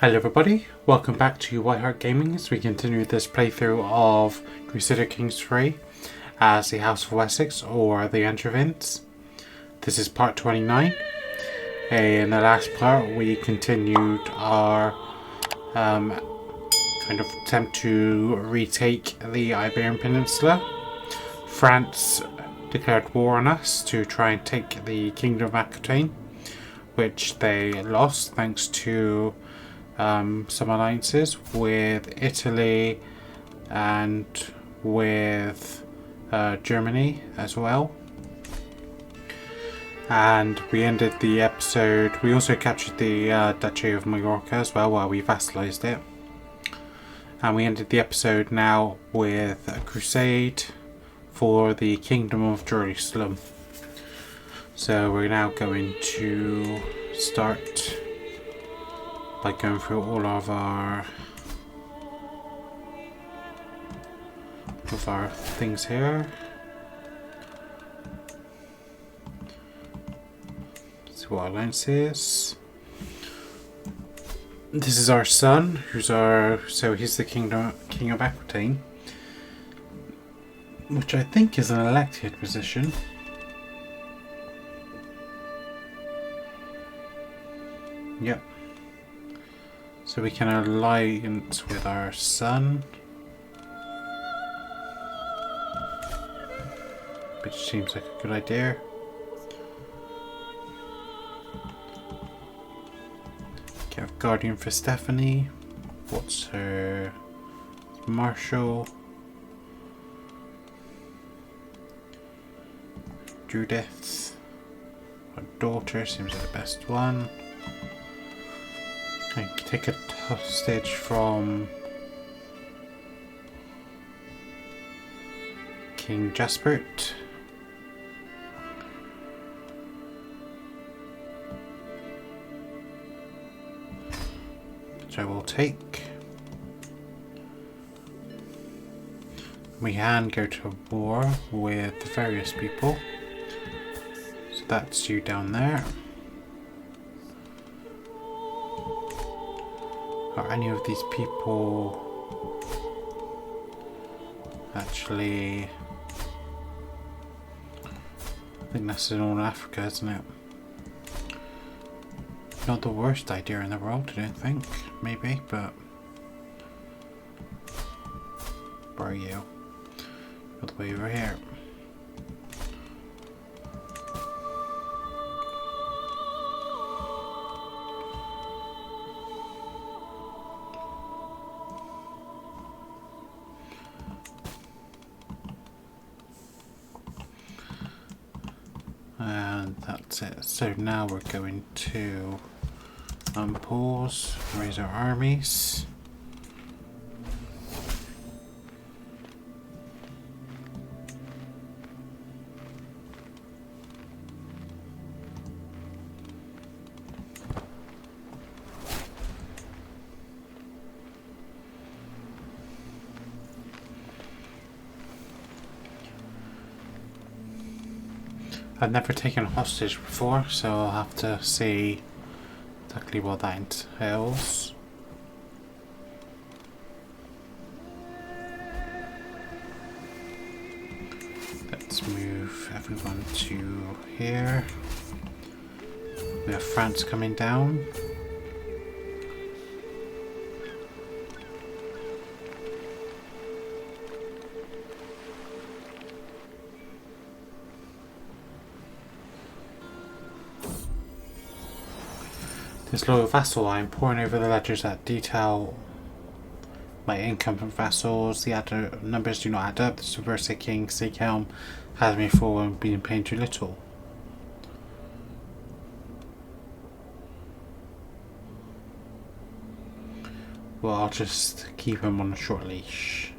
Hello everybody, welcome back to Hart Gaming as we continue this playthrough of Crusader Kings 3 as the House of Wessex or the Endeavour. This is part 29. In the last part we continued our kind of attempt to retake the Iberian Peninsula. France declared war on us to try and take the Kingdom of Aquitaine, which they lost thanks to some alliances with Italy and with Germany as well. And we ended the episode. We also captured the Duchy of Majorca as well, while we vassalized it. And we ended the episode now with a crusade for the Kingdom of Jerusalem. So we're now going to start by going through all of our things here. See what our alliance is. This is our son, he's the king of Aquitaine, which I think is an elected position. Yep. So we can alliance with our son, which seems like a good idea. Get a guardian for Stephanie. What's her Marshal? Judith. Her daughter seems like the best one. I can take a hostage from King Jaspert. Which I will take. We can go to war with the various people. So that's you down there. Are any of these people actually... I think that's in all Africa, isn't it? Not the worst idea in the world, I don't think. Maybe, but... Where are you? All the way over here. And that's it. So now we're going to pause, raise our armies. I've never taken a hostage before, so I'll have to see exactly what that entails. Let's move everyone to here. We have France coming down. This loyal vassal, I am poring over the ledgers that detail my income from vassals. The numbers do not add up. The subversive king, Sighelm, has me full and been paying too little. Well, I'll just keep him on a short leash.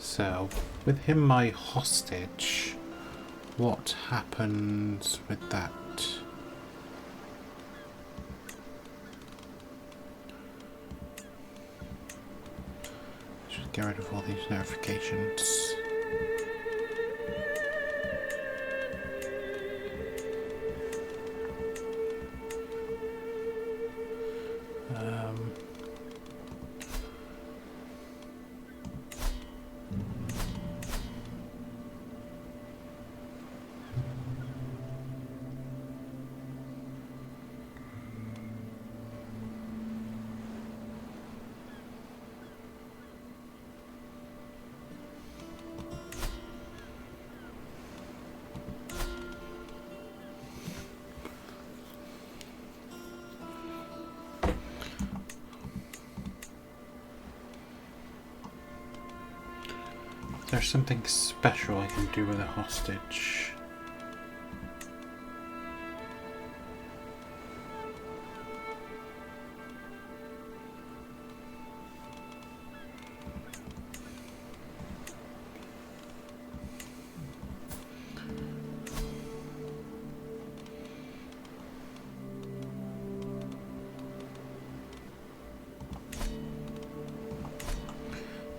So, with him my hostage, what happens with that? get rid of all these notifications. There's something special I can do with a hostage.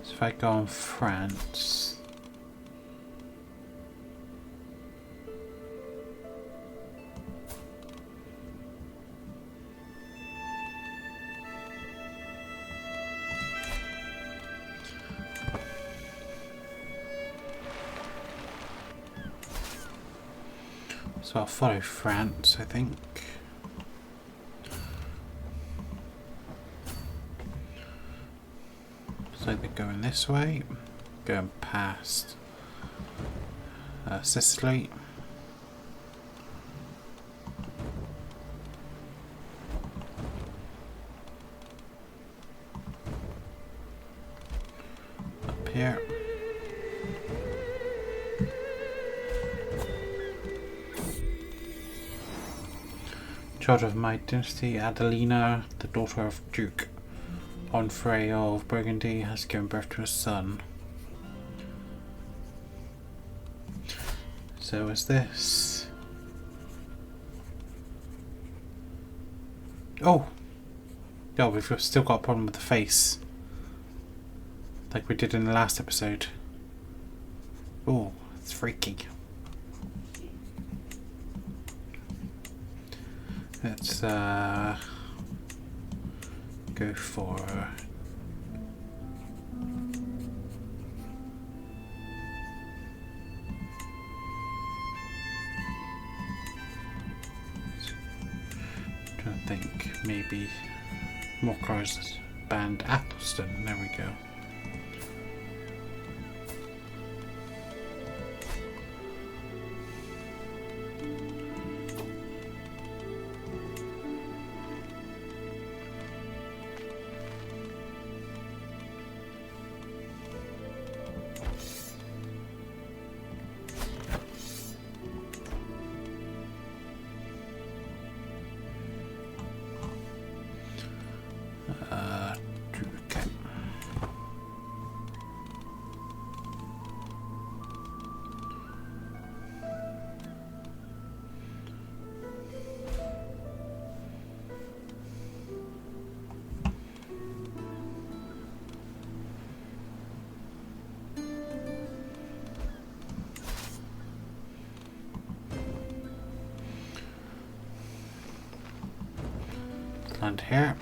So if I go on France, so I'll follow France, I think. So they're going this way, going past Sicily. Up here. Child of my dynasty, Adelina, the daughter of Duke Onfray of Burgundy, has given birth to a son. So is this? Oh! Oh, we've still got a problem with the face. Like we did in the last episode. Oh, it's freaky. Let's go for trying to think, maybe Morcar's band Athelstan. There we go. Land here.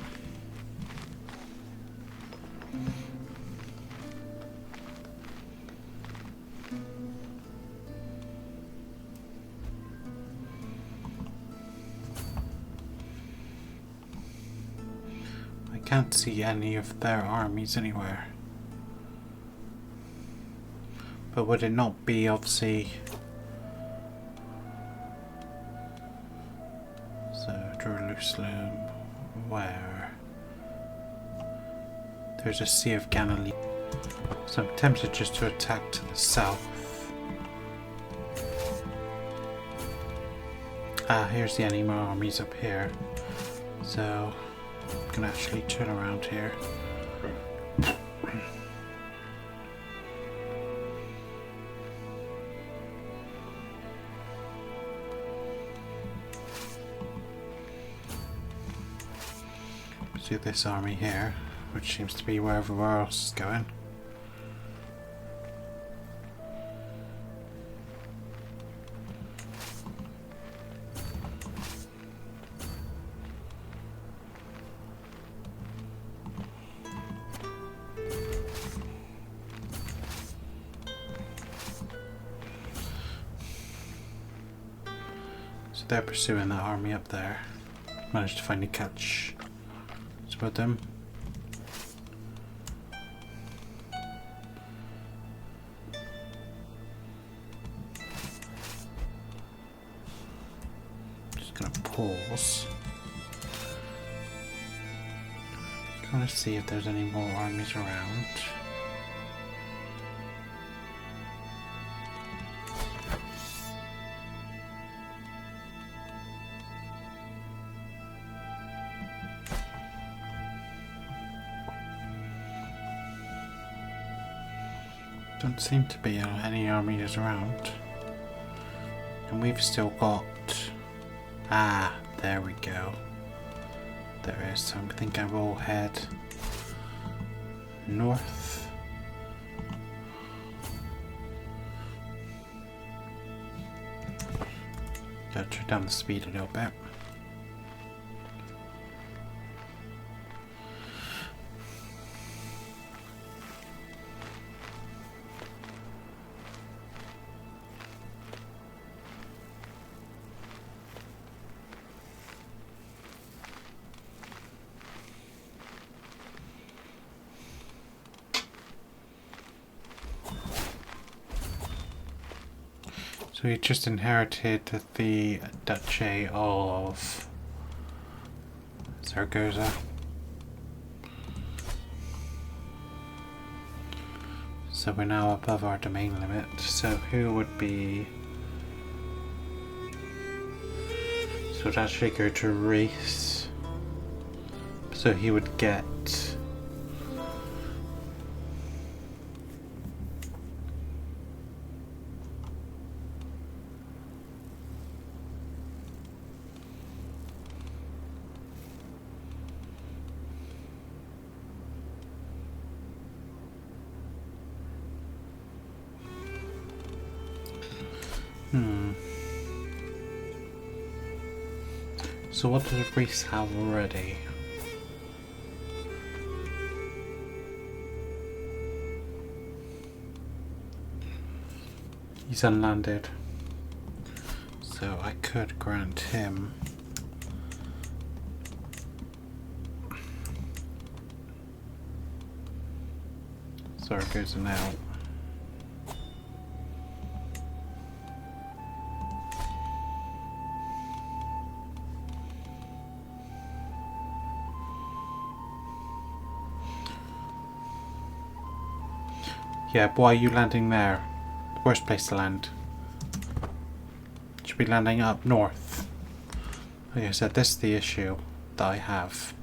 I can't see any of their armies anywhere. But would it not be obviously... So, Jerusalem, where? There's a Sea of Galilee. So I'm tempted just to attack to the south. Ah, here's the enemy armies up here. So I can actually turn around here. Do this army here, which seems to be where everywhere else is going. they're pursuing that army up there. Managed to finally catch some of them. Just gonna pause. Trying to see if there's any more armies around. Don't seem to be any armies around. And we've still got... Ah, there we go. There is, so I think I will head north. Gotta turn down the speed a little bit. So he just inherited the Duchy of Zaragoza. So we're now above our domain limit. So who would be... So it would actually go to Reese. So he would get... So what does Reese have already? He's unlanded. So I could grant him Zaragoza now. Yeah, why are you landing there? The worst place to land. Should be landing up north. Like I said, this is the issue that I have.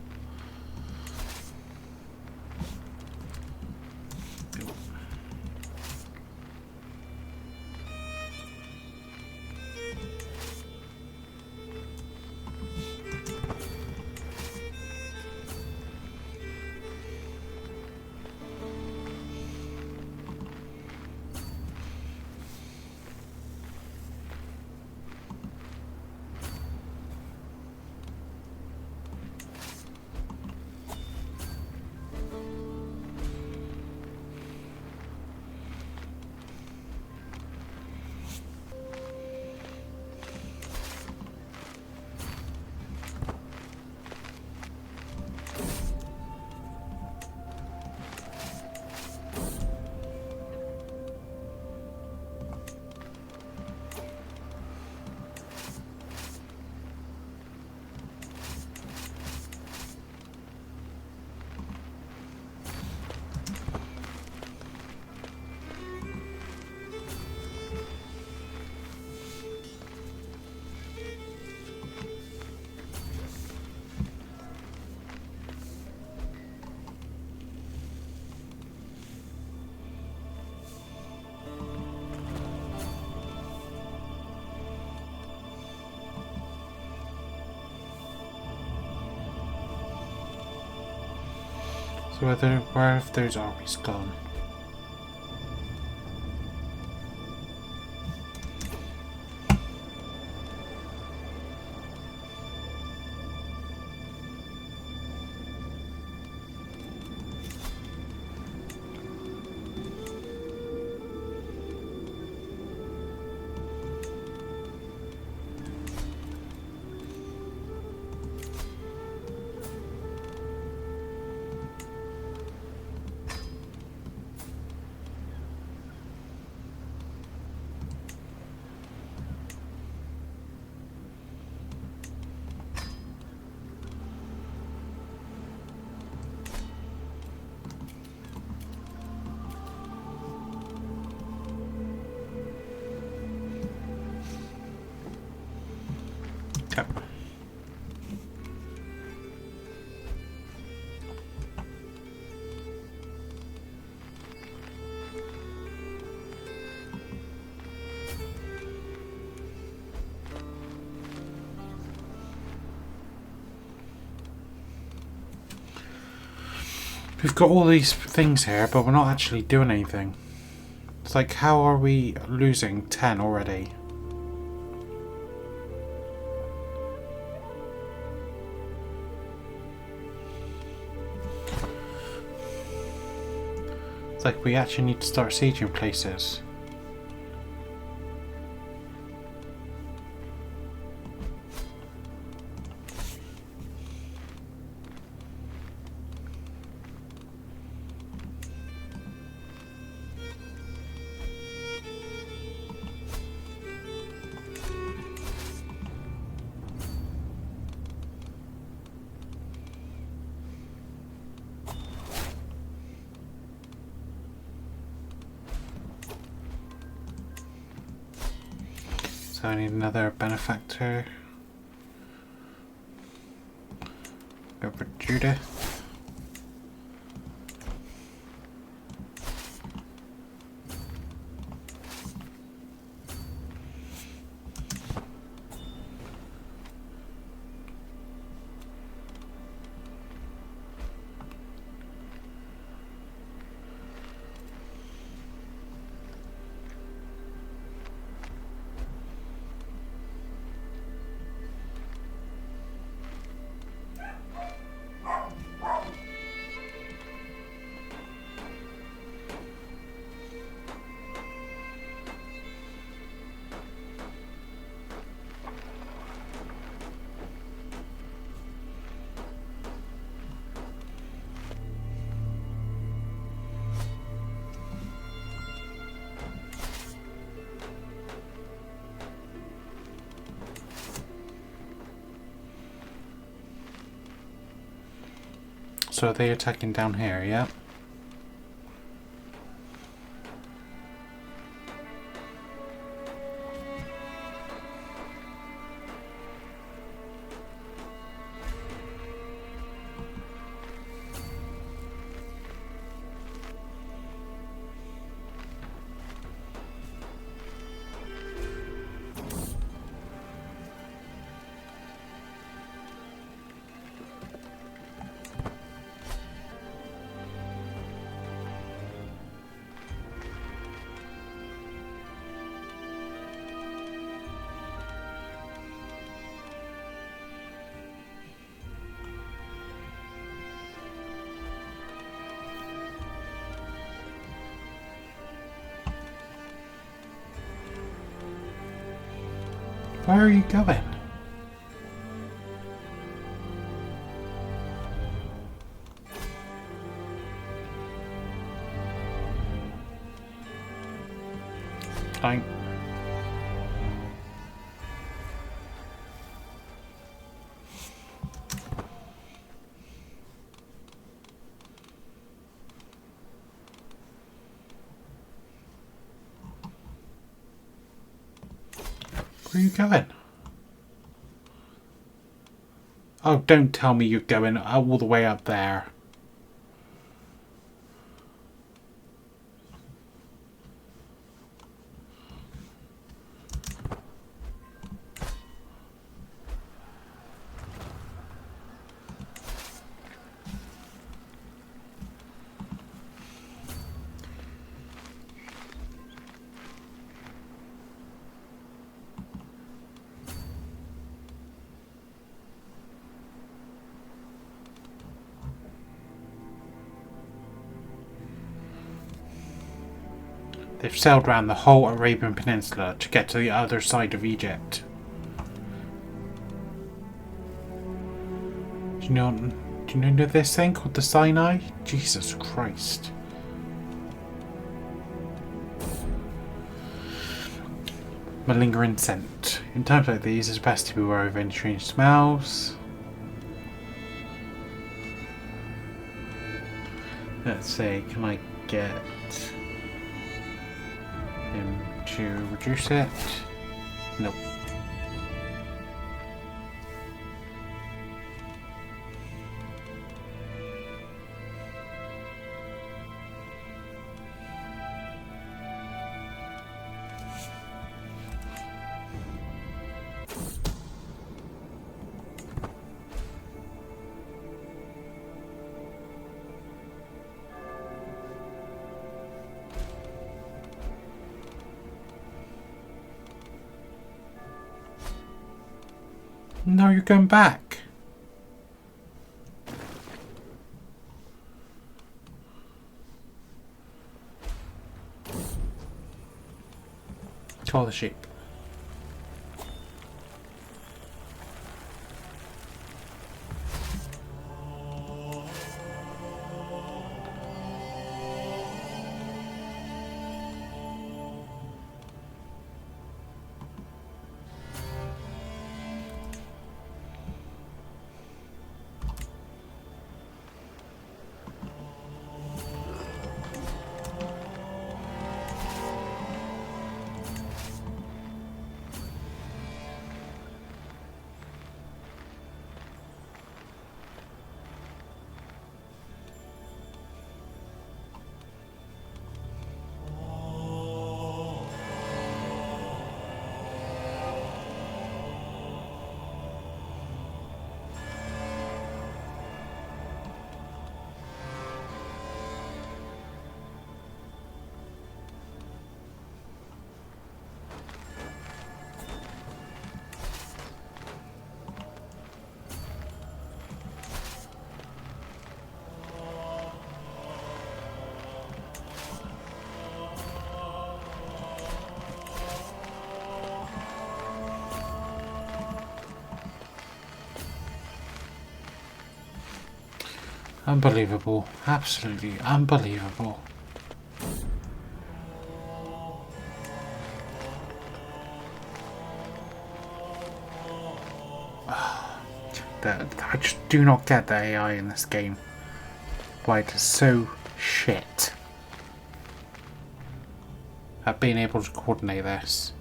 So where have those armies gone? We've got all these things here, but we're not actually doing anything. It's like, how are we losing 10 already? It's like we actually need to start sieging places. So I need another benefactor. Go for Judith. So are they attacking down here, yeah? Where are you going? Fine. Where are you going? Oh, don't tell me you're going all the way up there. They've sailed around the whole Arabian Peninsula to get to the other side of Egypt. Do you know this thing called the Sinai? Jesus Christ. Malingering scent. In times like these, it's best to be aware of any strange smells. Let's say, can I get him to reduce it? Nope. No, you're going back. Call the sheep. Unbelievable. Absolutely unbelievable. I just do not get the AI in this game. Why it is so shit at being able to coordinate this.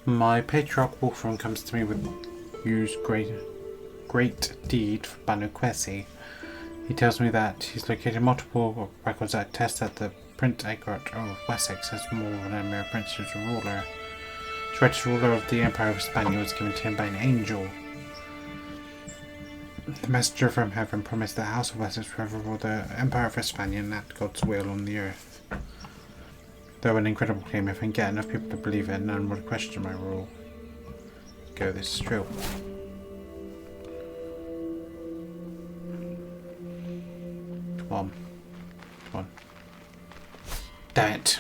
My patriarch Wolfram comes to me with use great deed for Banu Quesi. He tells me that he's located multiple records that attest that the Prince Egbert of Wessex has more than a mere prince as a ruler. The rightful ruler of the Empire of Spain was given to him by an angel. The messenger from heaven promised the House of Wessex forever rule the Empire of Spain and that God's will on the earth. Though an incredible claim, if I can get enough people to believe it, none would question my rule. Go, this is true. Come on. Come on. Damn it.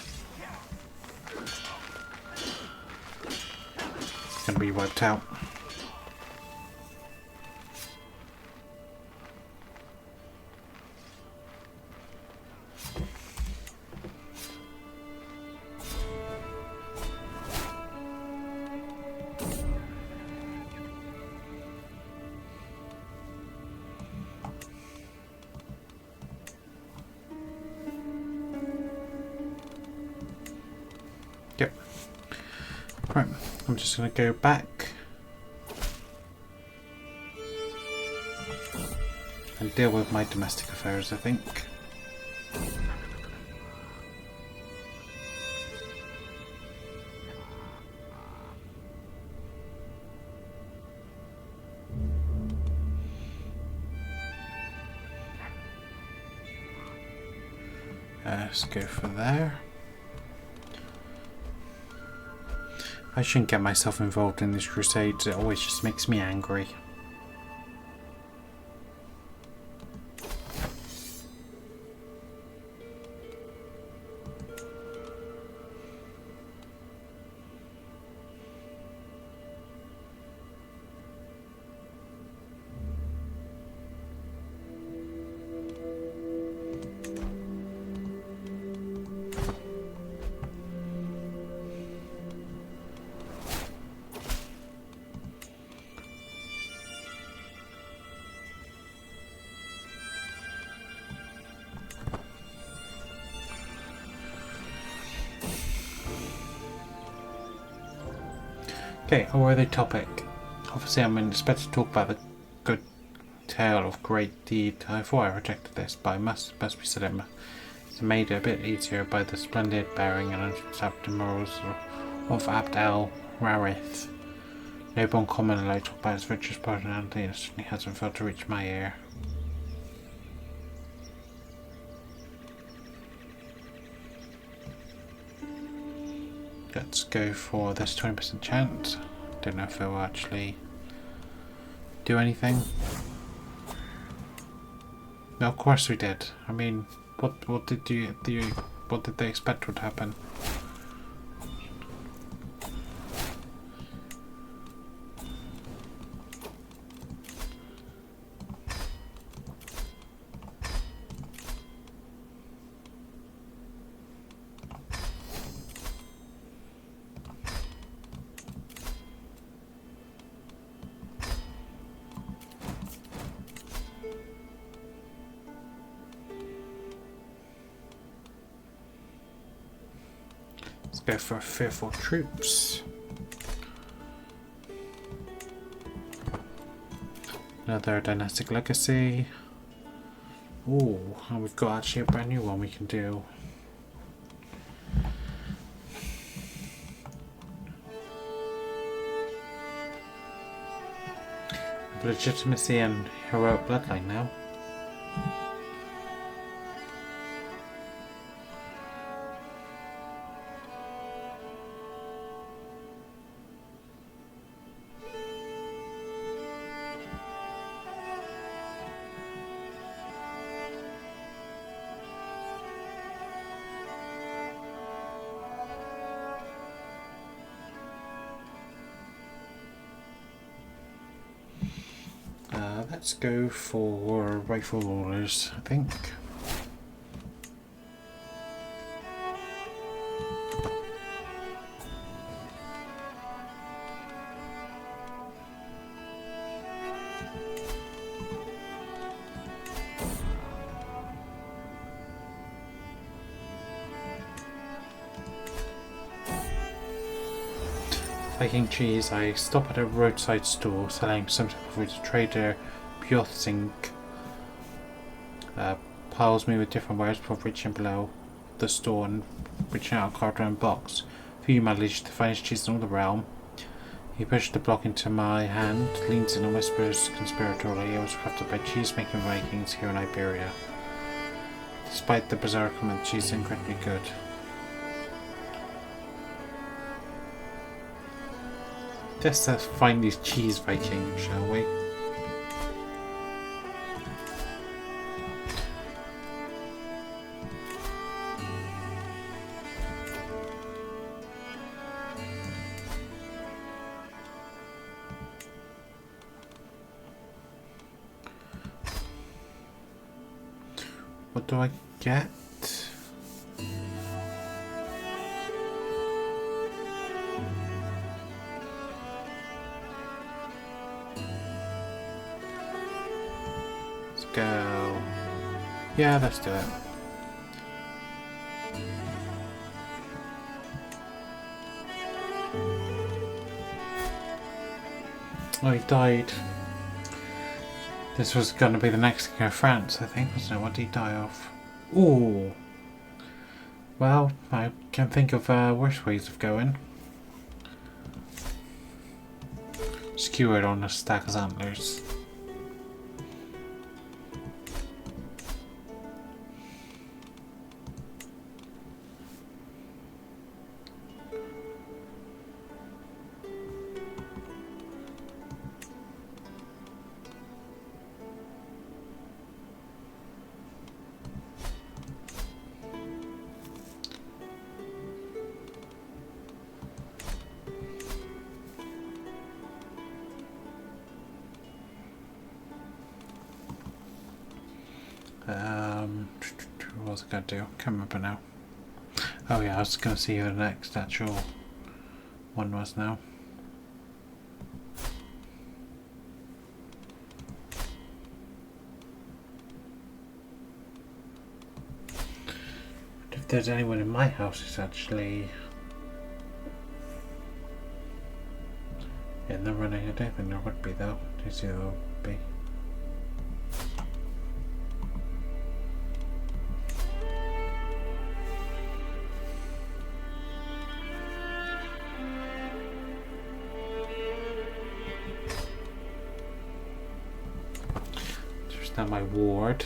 It's gonna be wiped out. Yep. Right, I'm just going to go back and deal with my domestic affairs, I think. Let's go for there. I shouldn't get myself involved in these crusades, it always just makes me angry. Okay, a worthy topic. Obviously I'm expected to talk about the good tale of great deed. I thought I rejected this, but I must be said it's made a bit easier by the splendid bearing and untapped morals of Abd el Rarith. No one commonly like to talk about its virtuous personality, and it certainly hasn't failed to reach my ear. Let's go for this 20% chance. Don't know if it will actually do anything. No, of course we did. I mean, what did they expect would happen? Go for fearful troops. Another dynastic legacy. Ooh, and we've got actually a brand new one we can do. Legitimacy and heroic bloodline now. Let's go for rightful rulers, I think. Viking cheese, I stop at a roadside store selling some type of food to trader Bjothsink. Piles me with different wares before reaching below the store and reaching out a cardboard box. For you, my liege, the finest cheese in all the realm. He pushed the block into my hand, leans in and whispers conspiratorially. It was crafted by cheese-making Vikings here in Iberia. Despite the bizarre comment, the cheese is incredibly good. Let's find these cheese Vikings, shall we? What do I get? Let's go. Yeah, let's do it. Oh, he died. This was going to be the next king of France, I think, wasn't it? What did he die of? Ooh. Well, I can think of worse ways of going. Skewered on a stack of antlers. What was I going to do? Can't remember now. Oh yeah, I was going to see who the next actual one was now. If there's anyone in my house who's actually in the running, I don't think there would be though. Do you see there would be? Now my ward.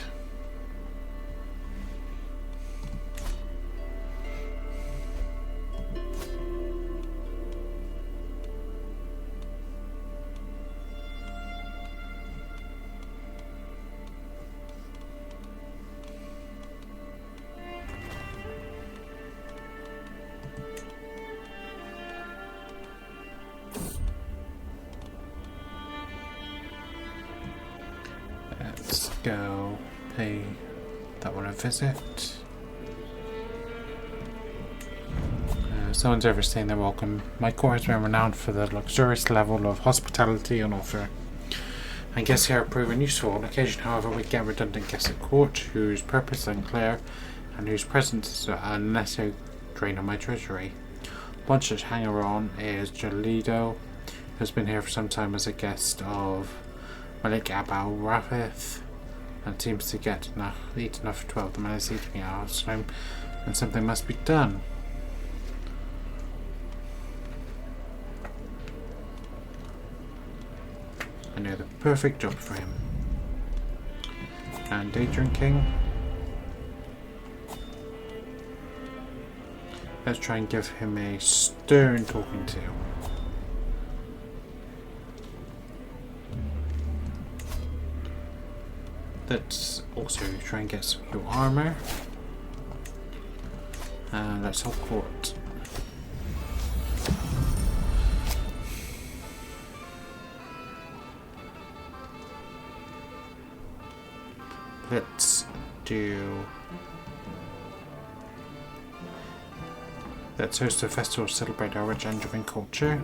Let's go pay that one a visit. Someone's overstaying their welcome. My court has been renowned for the luxurious level of hospitality on offer. And guests here have proven useful. On occasion, however, we get redundant guests at court whose purpose is unclear and whose presence is an unnecessary drain on my treasury. One such hanger-on is Jalido, who has been here for some time as a guest of Malik Abal Rafith and seems to eat enough for 12. The man is eating at our home, and something must be done. I know the perfect job for him. And day drinking. Let's try and give him a stern talking to. Let's also try and get some new armor. And let's help court. Let's host a festival to celebrate our rich Angevin culture.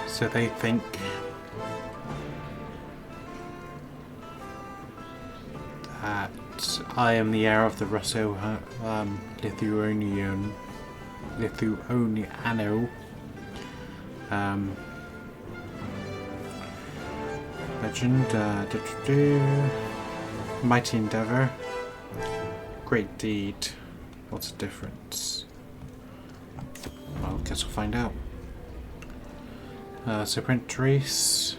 So they think that I am the heir of the Lithuaniano legend. Mighty Endeavour. Great deed. What's the difference? Well, guess we'll find out. So print trace.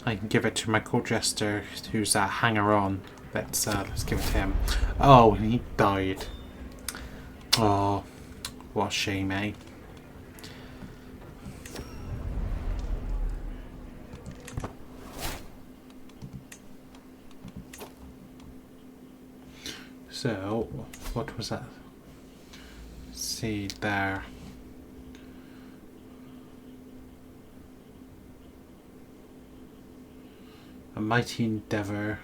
I can give it to my court jester, who's a hanger-on. Let's give it to him. Oh, and he died. Oh, what a shame, eh? So, what was that? See there. A mighty Endeavour.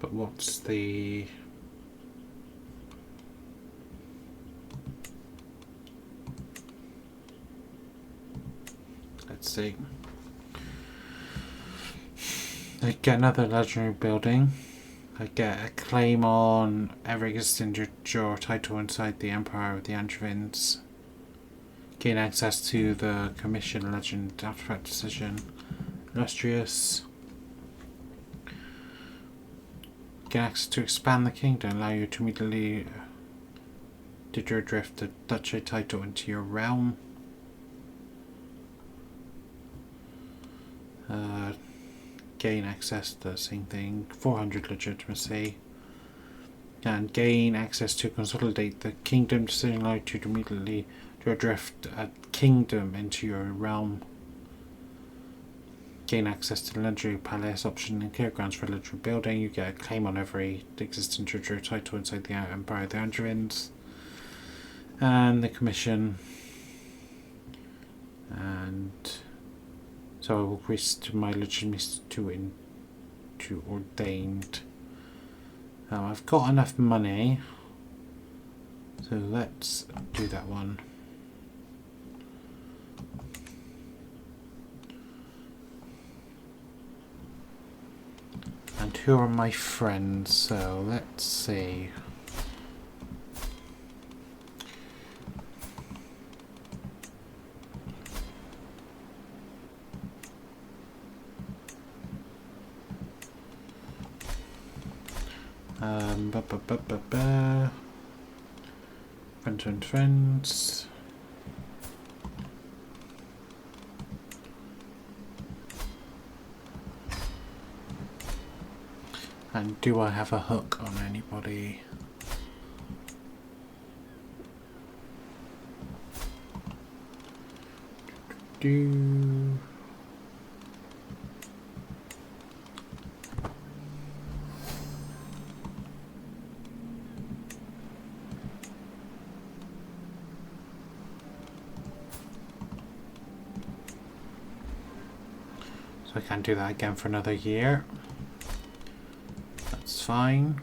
But what's the... Let's see. I get another legendary building. I get a claim on every existing juror title inside the Empire of the Angevins. Gain access to the Commission Legend Artifact Decision. Illustrious. Gain access to expand the kingdom, allow you to immediately drift the duchy title into your realm. Gain access to the same thing, 400 legitimacy, and gain access to consolidate the kingdom decision, allow you to immediately drift a kingdom into your realm. Gain access to the legendary palace option and clear grounds for a legendary building. You get a claim on every existing treasury title inside the Empire of the Angevins. And the commission. And so I will increase to my legitimacy to to ordained. I've got enough money, so let's do that one. And who are my friends? So let's see. Friends and friends. And do I have a hook on anybody? Do. So I can't do that again for another year. That's fine.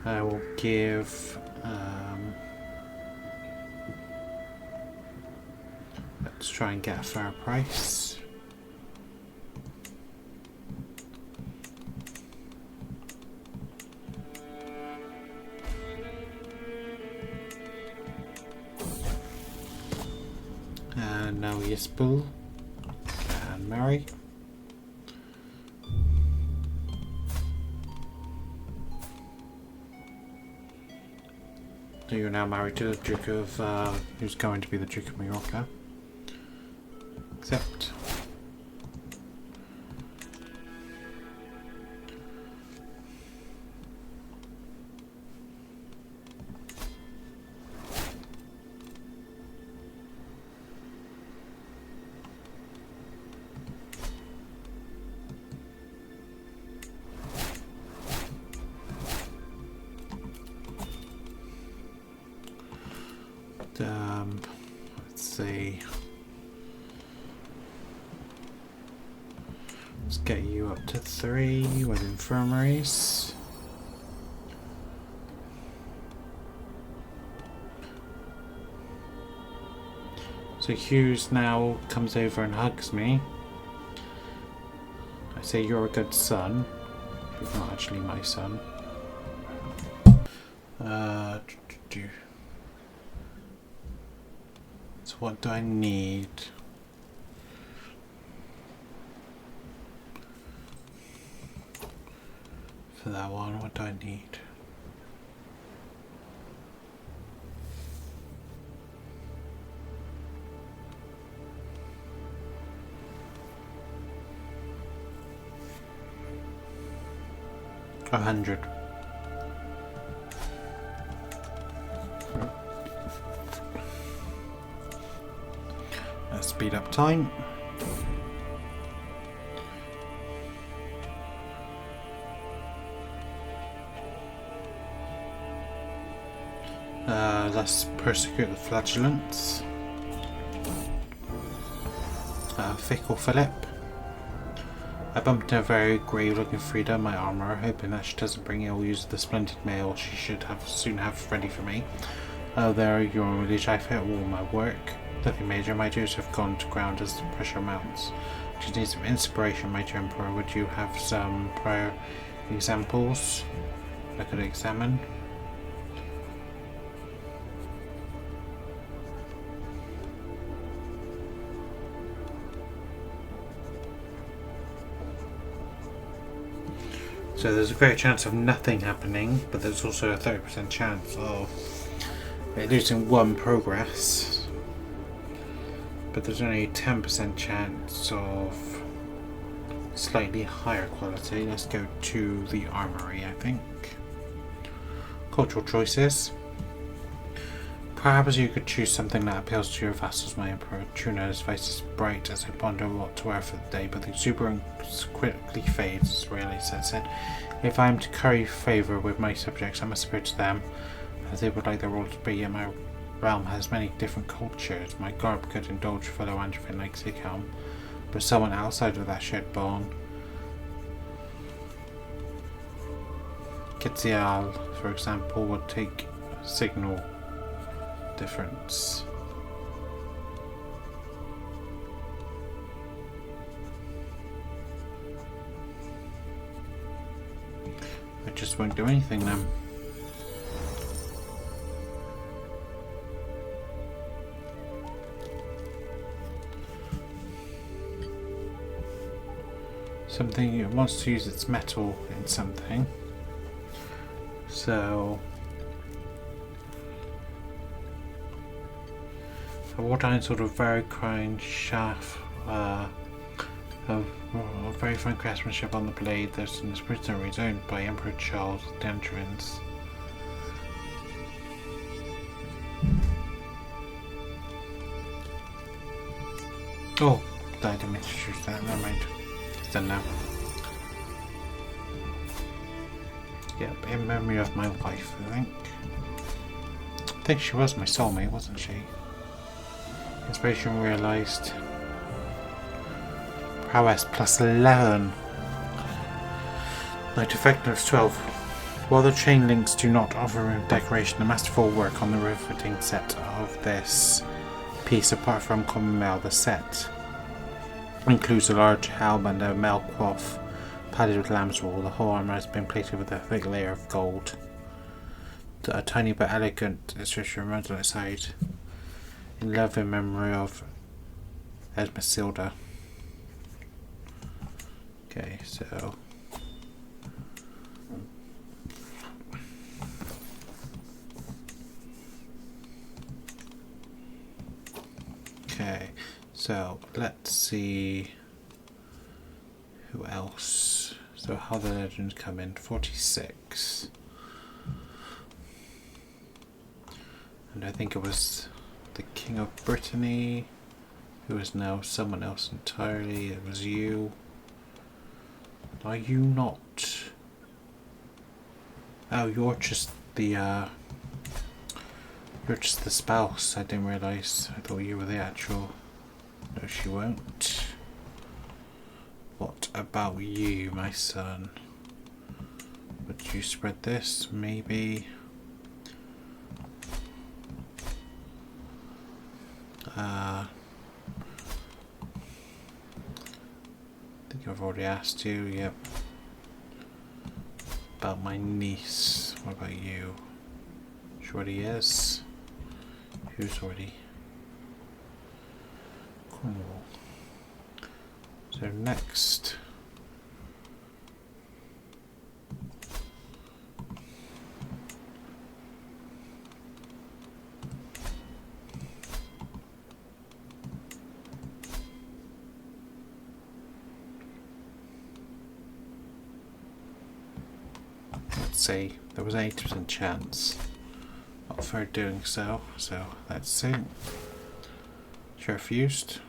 I will give, let's try and get a fair price. And now yes, Bull and Mary. So you're now married to the Duke of, who's going to be the Duke of Mallorca. Accept. Let's see. Let's get you up to 3 with infirmaries. So Hughes now comes over and hugs me. I say you're a good son. He's not actually my son. So what do I need? For that one, what do I need? $100. Let's speed up time. Let's persecute the flagellants. Fickle Philip. I bumped into a very grave looking Frida, my armourer, hoping that she doesn't bring ill use of the splendid mail she should soon have ready for me. Oh, there, your liege, I fit all my work. Nothing major, my duties have gone to ground as the pressure mounts. Just need some inspiration, my dear Emperor. Would you have some prior examples I could examine? So there's a great chance of nothing happening, but there's also a 30% chance of losing 1 progress. But there's only a 10% chance of slightly higher quality. Let's go to the armory, I think. Cultural choices. Perhaps you could choose something that appeals to your vassals, my emperor. Truna's face is bright as I ponder what to wear for the day, but the exuberance quickly fades as reality sets in. If I am to curry favour with my subjects, I must appear to them as they would like their role to be, yet my realm has many different cultures. My garb could indulge fellow Androphine like Sighelm, but someone outside of that shared bond. Kitzial, for example, would take signal difference. I just won't do anything then. Something, it wants to use its metal in something. So a wartime sort of very crane shaft, a very fine craftsmanship on the blade. There's in this prisoner is owned by Emperor Charles Dentrins. Oh, I didn't mean to choose that. Never mind. It's done now. Yep, in memory of my wife, I think she was my soulmate, wasn't she? Inspiration realised. Prowess plus 11. Night effectiveness 12. While the chain links do not offer decoration, the masterful work on the riveting set of this piece, apart from common mail, the set includes a large helm and a mail coif padded with lamb's wool. The whole armour has been plated with a thick layer of gold. A tiny but elegant inscription runs on its side. In love in memory of Esmeralda. Okay, so let's see who else. So how the legends come in. 46. And I think it was the King of Brittany, who is now someone else entirely. It was you. Are you not? Oh, you're just the spouse. I didn't realise. I thought you were the actual. No, she won't. What about you, my son? Would you spread this? Maybe. I think I've already asked you. Yep. About my niece. What about you? She already is. Who's already? Cornwall. So next. Let's see. There was an 80% chance of her doing so. So let's see. She refused.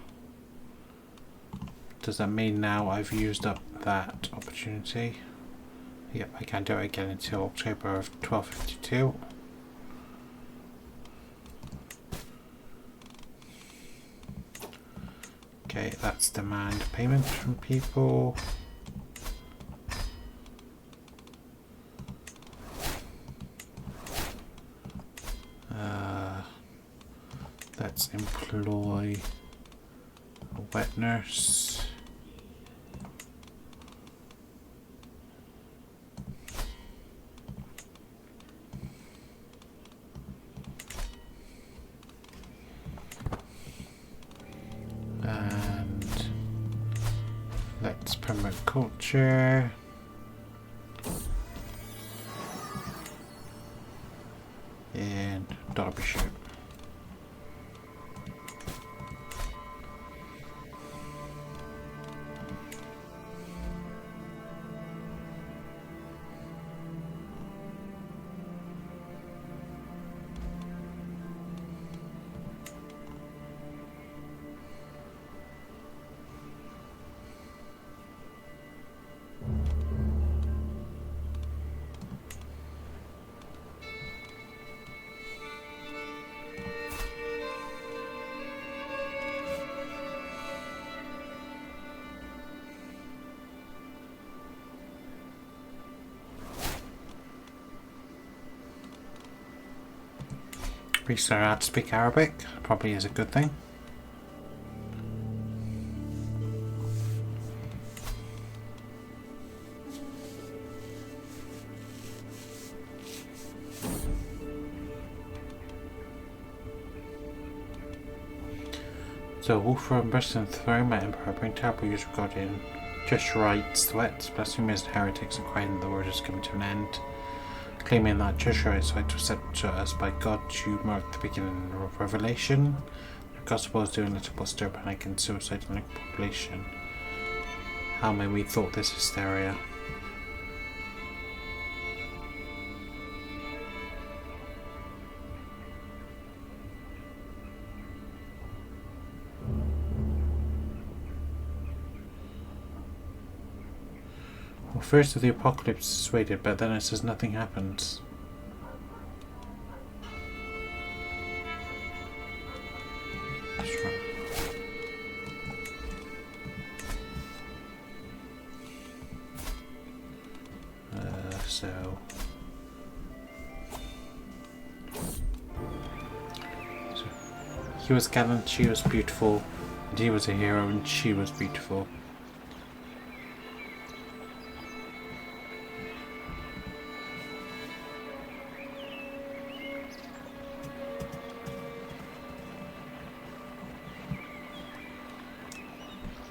Does that mean now I've used up that opportunity? Yep, I can't do it again until October of 1252. Okay, that's demand payment from people. Let's employ a wet nurse. And let's promote culture. In Derbyshire. Priests learn how to speak Arabic. Probably is a good thing. So, Wolf from Bristol throne, my emperor, bring terrible use regarding just rights, threats, blasphemers and heretics, and crying that the world is coming to an end. Claiming that just rights was set to us by God to mark the beginning of Revelation. The gospel is doing little but stir panic and suicide in the population. How may we thought this hysteria? Well, first of the apocalypse is waited, but then it says nothing happens. So he was gallant, she was beautiful, and he was a hero, and she was beautiful.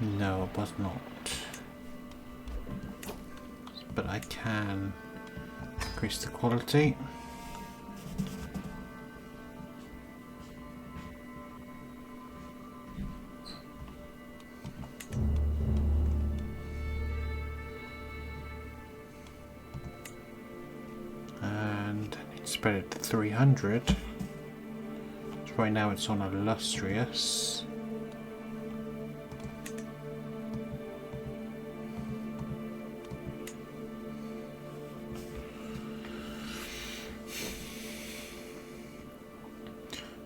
No, it was not. But I can increase the quality. And I need to spread it to 300. So right now it's on illustrious.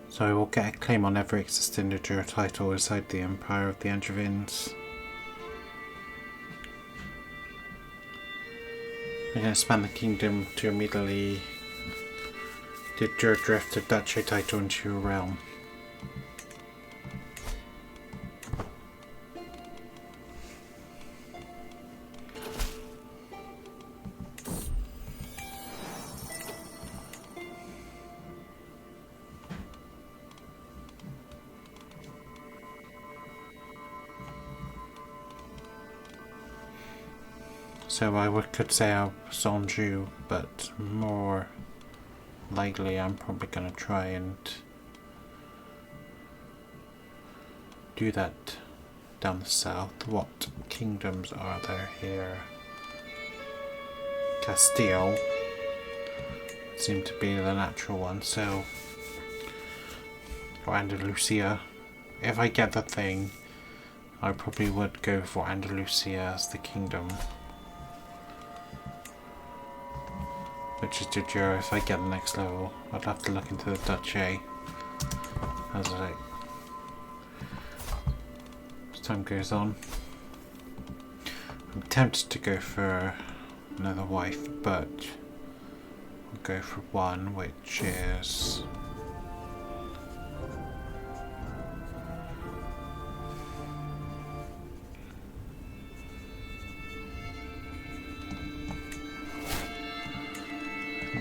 So I will get a claim on every existing de jure title inside the Empire of the Angevins. I'm going to expand the kingdom to immediately de jure drift the duchy title into your realm. So I could say I was Anjou, but more likely I'm probably going to try and do that down the south. What kingdoms are there here? Castile seem to be the natural one, so for Andalusia, if I get the thing, I probably would go for Andalusia as the kingdom. Which is de jure if I get the next level. I'd have to look into the duchy as time goes on. I'm tempted to go for another wife, but I'll go for one, which is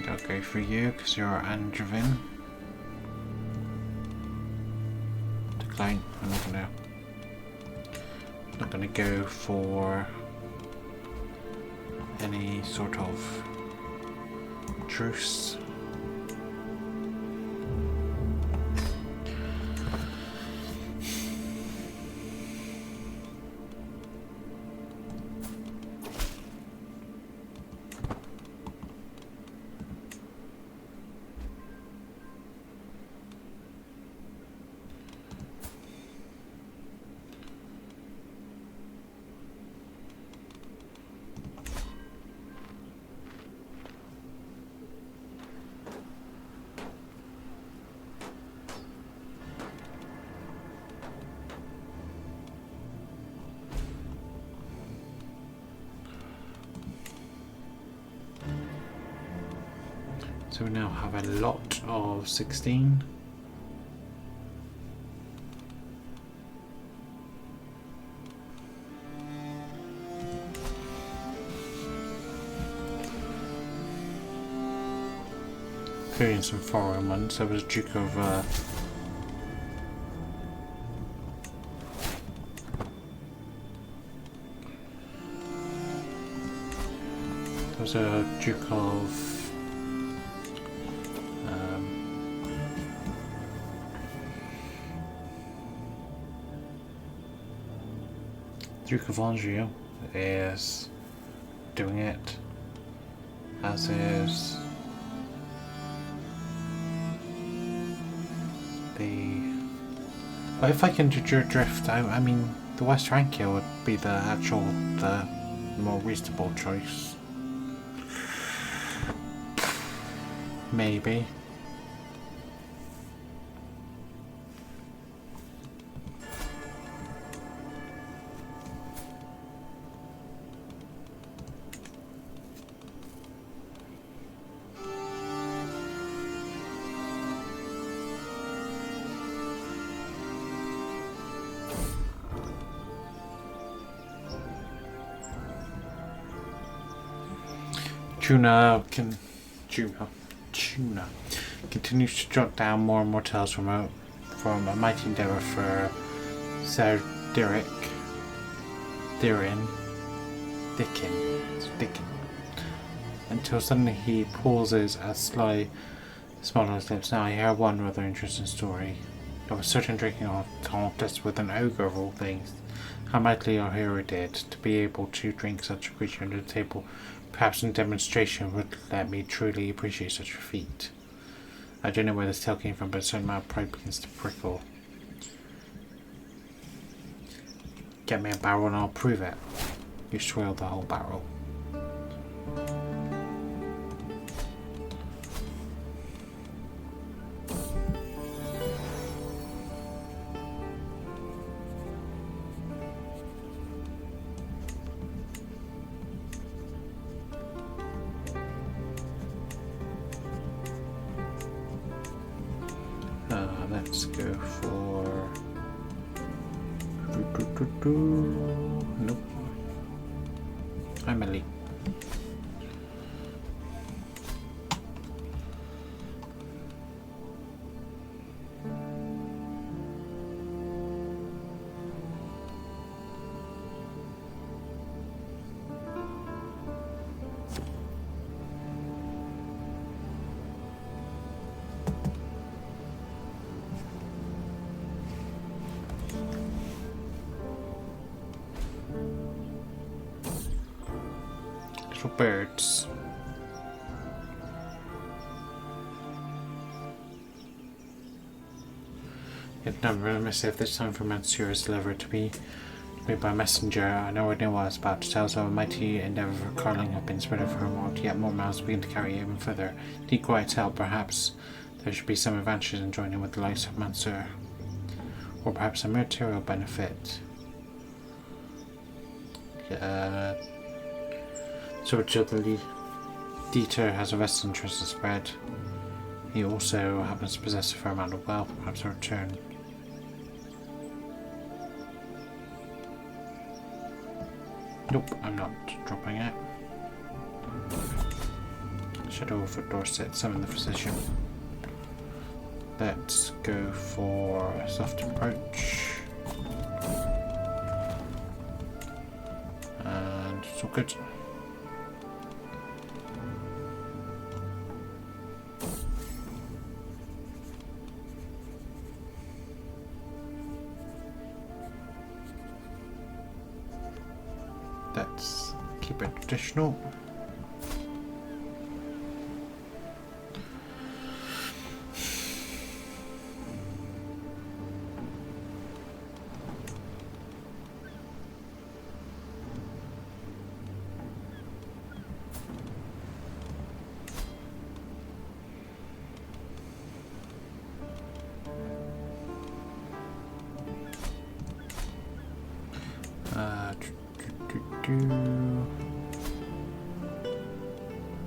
I'll go for you because you're Angevin. Decline. I'm not gonna go for any sort of truce. So we now have a lot of 16. including some foreign ones. There was Duke of there was a Duke of Duke of Anjou is doing it, as is but if I can do drift, I mean the West Francia would be the more reasonable choice. Maybe. Tuna continues to jot down more and more tales from a mighty endeavour for Sir Dickin, until suddenly he pauses as sly smile on his lips. Now I hear one rather interesting story of a certain drinking contest with an ogre of all things. How mightily our hero did to be able to drink such a creature under the table. Perhaps in demonstration would let me truly appreciate such a feat. I don't know where this tale came from, but a certain amount of pride begins to prickle. Get me a barrel and I'll prove it. You swirl the whole barrel. Let's go for... Nope. I'm elite. Little birds. Yet never a missive this time from Monsieur is delivered to me by messenger. I already knew what I was about to tell, so a mighty endeavour for curling have been spread over her world, yet more mouths begin to carry even further. Need quiet help, perhaps there should be some advantages in joining with the likes of Monsieur, or perhaps a material benefit. So the Dieter has a vested interest in spread. He also happens to possess a fair amount of wealth, perhaps a return. Nope, I'm not dropping it. Shadow for Dorset, summon the physician. Let's go for a soft approach. And it's all good. Let's keep it traditional.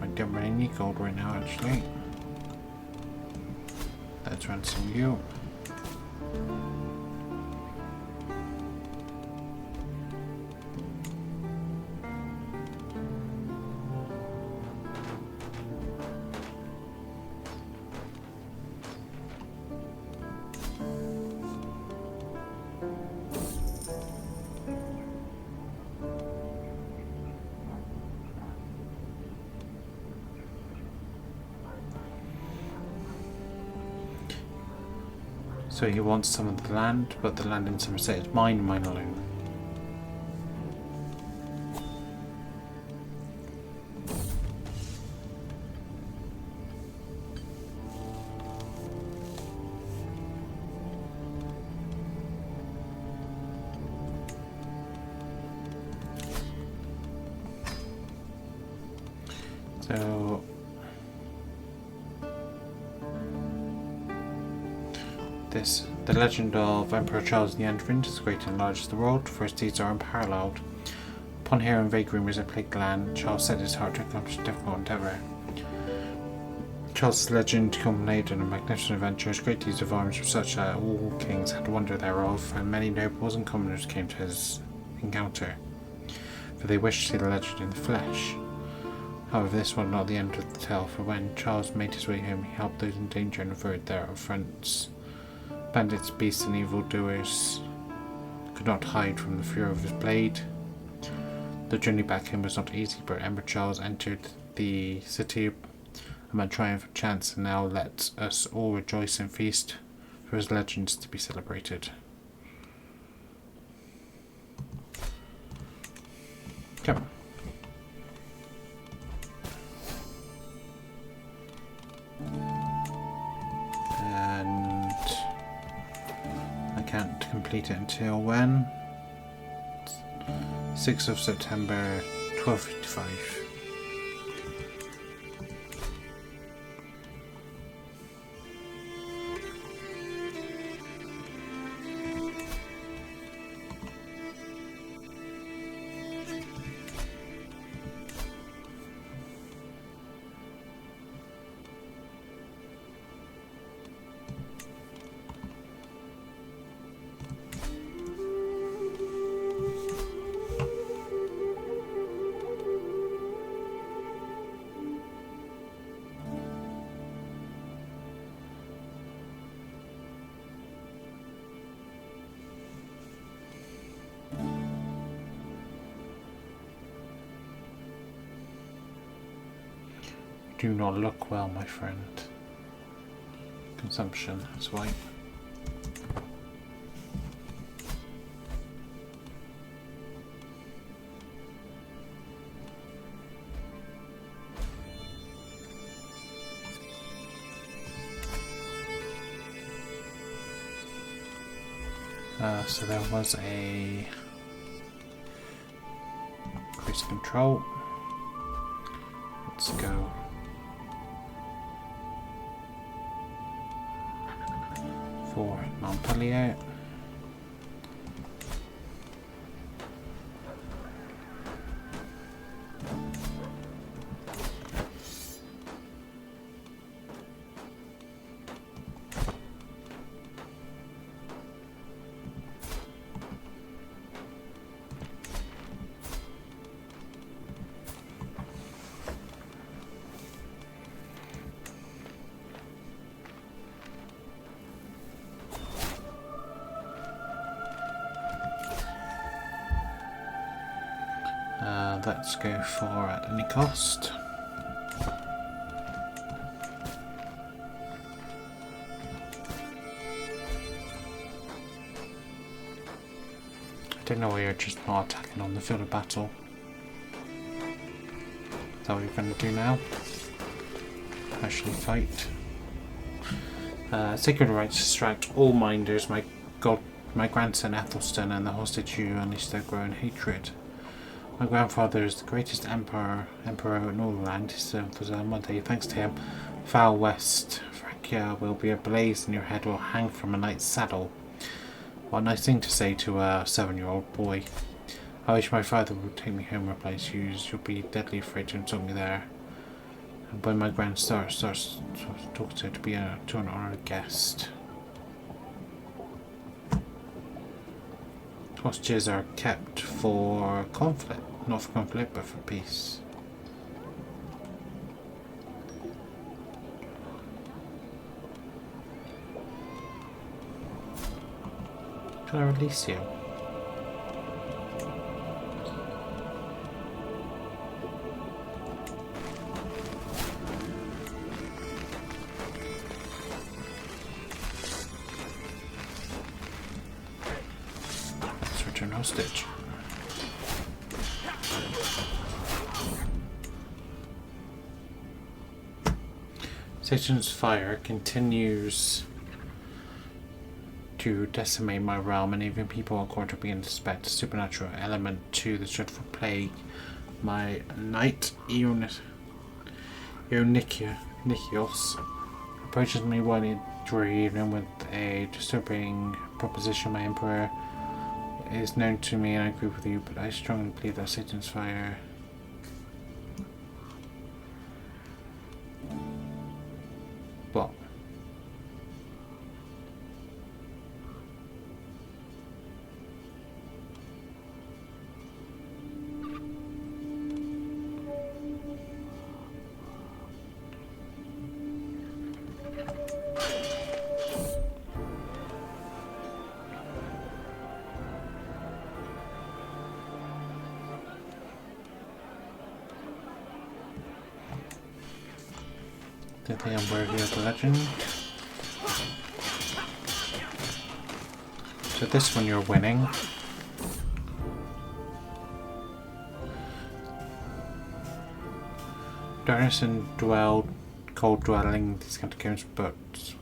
I don't really need gold right now, actually. Let's ransom you. So he wants some of the land, but the land in Somerset is mine and mine alone. So the legend of Emperor Charles the Endervin is great and large as the world, for his deeds are unparalleled. Upon hearing vague rumours of plagued land, Charles set his heart to accomplish a difficult endeavour. Charles' legend culminated in a magnificent adventure. His great deeds of arms were such that all kings had wonder thereof, and many nobles and commoners came to his encounter, for they wished to see the legend in the flesh. However, this was not the end of the tale, for when Charles made his way home, he helped those in danger and averted their affronts. Bandits, beasts, and evildoers could not hide from the fury of his blade. The journey back home was not easy, but Emperor Charles entered the city amid triumphant chants, and now let us all rejoice and feast, for his legends to be celebrated. Come. And I can't complete it until when? 6th of September 1255. Do not look well, my friend. Consumption, that's right. So there was a increase control. Let's go. For Montpellier. Let's go for at any cost. I don't know why you're just not attacking on the field of battle. Is that what you're going to do now? Actually fight. Sacred rights distract all minders. My grandson Athelstan and the hostage you unleash their growing hatred. My grandfather is the greatest emperor in all the land. His servant was one day. Thanks to him, foul West Francia will be ablaze and your head will hang from a knight's saddle. What a nice thing to say to a 7-year-old boy. I wish my father would take me home where place you'll be deadly afraid to insult me there. And when my grandson starts talking to her to be an honoured guest. Hostages are kept for conflict, not for conflict, but for peace. Can I release you? turn hostage. Satan's fire continues to decimate my realm, and even people are going to begin to suspect a supernatural element to this dreadful plague. My knight Nikios approaches me one evening with a disturbing proposition. My emperor is known to me and I agree with you, but I strongly believe that Satan's fire what? I think I'm worthy of the legend. So this one you're winning. Darkness and cold dwelling these catacombs, but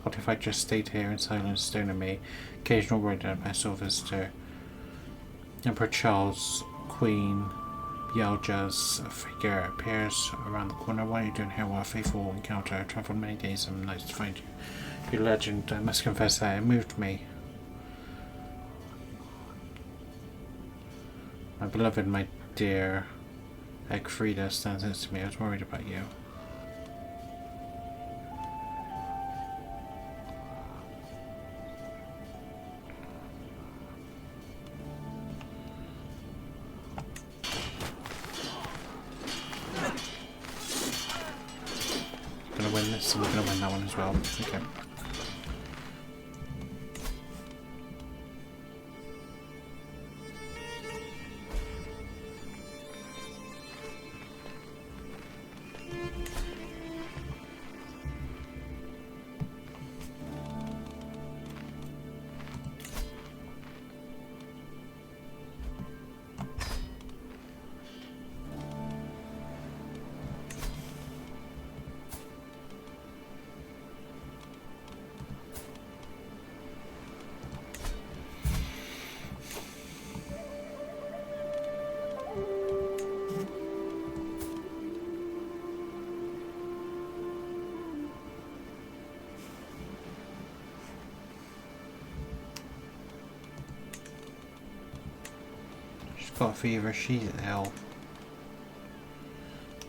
what if I just stayed here in silence, staring at me? Occasional word and a pastoral visitor. Emperor Charles, Queen Yelja's figure appears around the corner. What are you doing here? What a faithful encounter. I travelled many days and nights to find you. Your legend, I must confess that it moved me. My beloved, my dear Egfrida stands next to me. I was worried about you. Gonna win this, and we're gonna win that one as well. Okay. Got a fever, she's ill.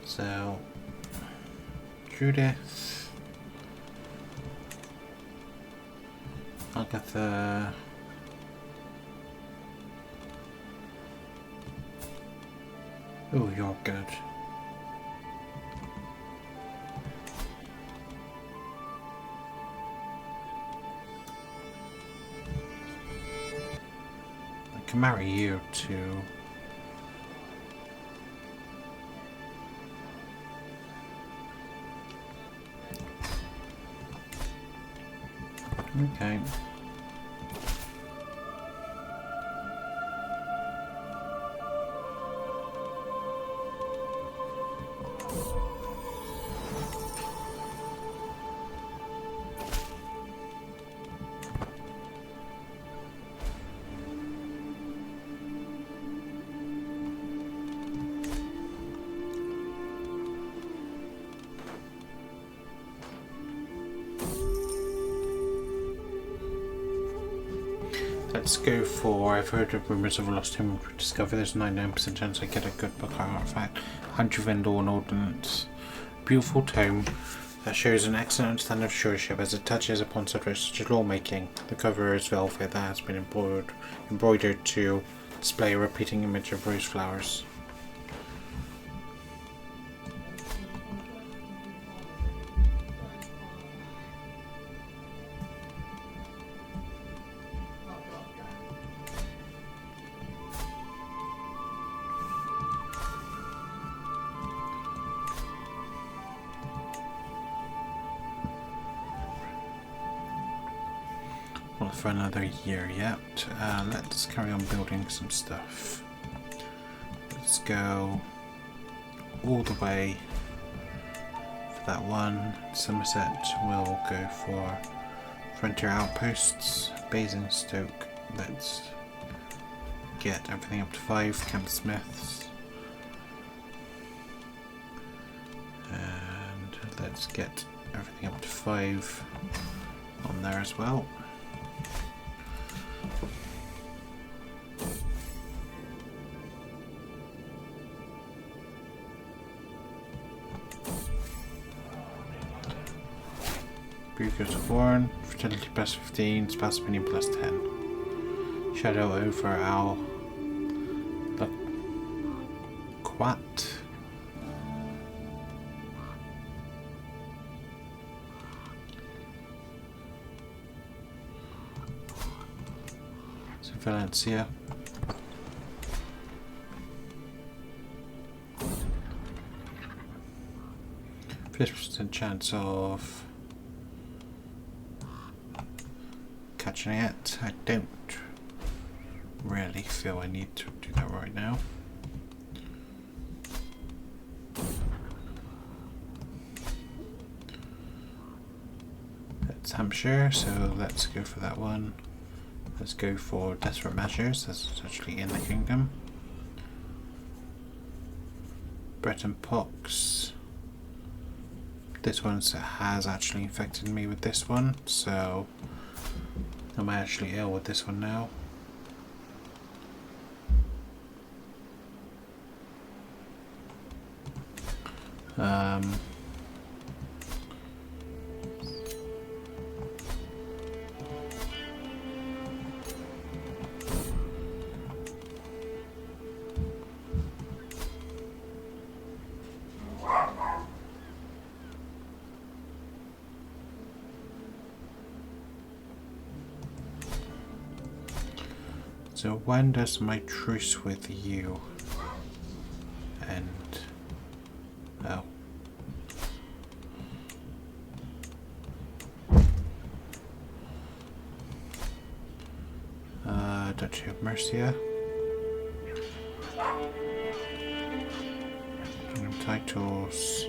So, Judith, Agatha, oh, you're good. I can marry you too. Okay. Let's go for, I've heard of rumours of a lost home discovery. There's a 99% chance I get a good book or artifact. 100 vendor and ordnance. Beautiful tome that shows an excellent understanding of stewardship as it touches upon subjects such as lawmaking. The cover is velvet that has been embroidered to display a repeating image of rose flowers. Not for another year yet. Let's carry on building some stuff. Let's go all the way for that one. Somerset will go for frontier outposts. Basingstoke, let's get everything up to 5. Camp Smiths. And let's get everything up to 5 on there as well. Brewers of Warren, Fertility plus 15, Spouse Opinion plus 10. Shadow over our Quat. So Valencia. %50 chance of catching it. I don't really feel I need to do that right now. That's Hampshire, so let's go for that one. Let's go for Desperate Measures, that's actually in the kingdom. Breton Pox. This one has actually infected me with this one, so I'm actually ill with this one now. So when does my truce with you end? Oh. Duchy of Mercia. Kingdom titles.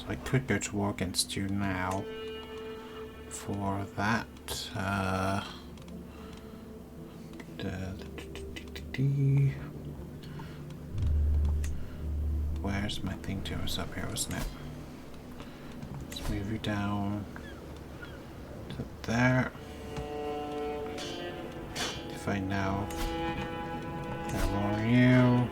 I could go to war against you now for that. Where's my thing to? It was up here, wasn't it? Let's move you down to there. If I now on you.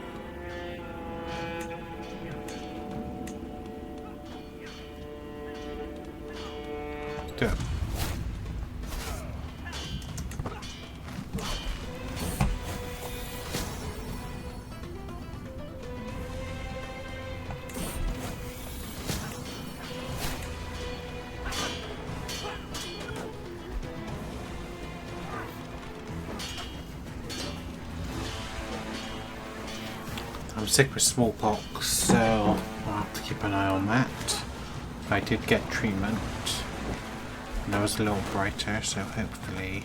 Do it. I'm sick with smallpox, so I'll have to keep an eye on that. I did get treatment. And I was a little brighter, so hopefully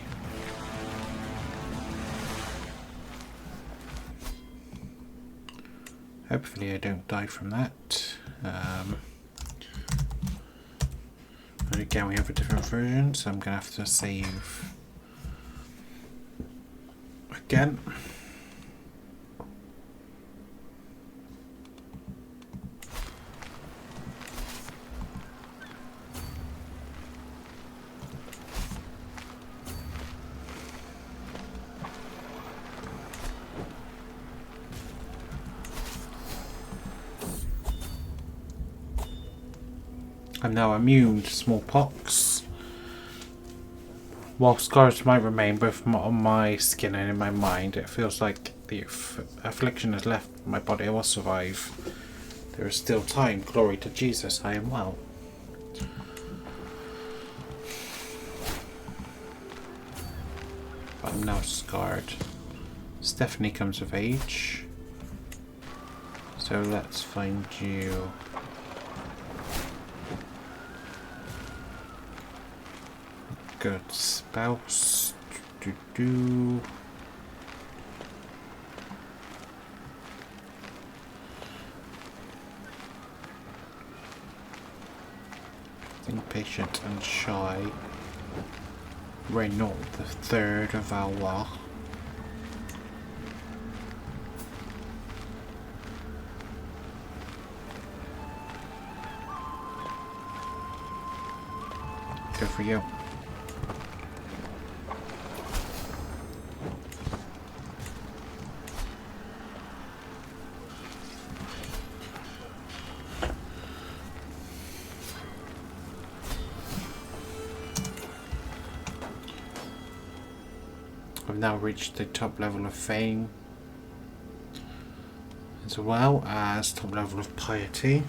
I don't die from that. But again, we have a different version, so I'm gonna have to save again. I'm now immune to smallpox. While scars might remain both on my skin and in my mind, it feels like the affliction has left my body. I will survive. There is still time. Glory to Jesus, I am well. But I'm now scarred. Stephanie comes of age. So let's find you. Good spouse. Do. Impatient and shy. Renault the third of Valois. Good for you. I've now reached the top level of fame, as well as top level of piety.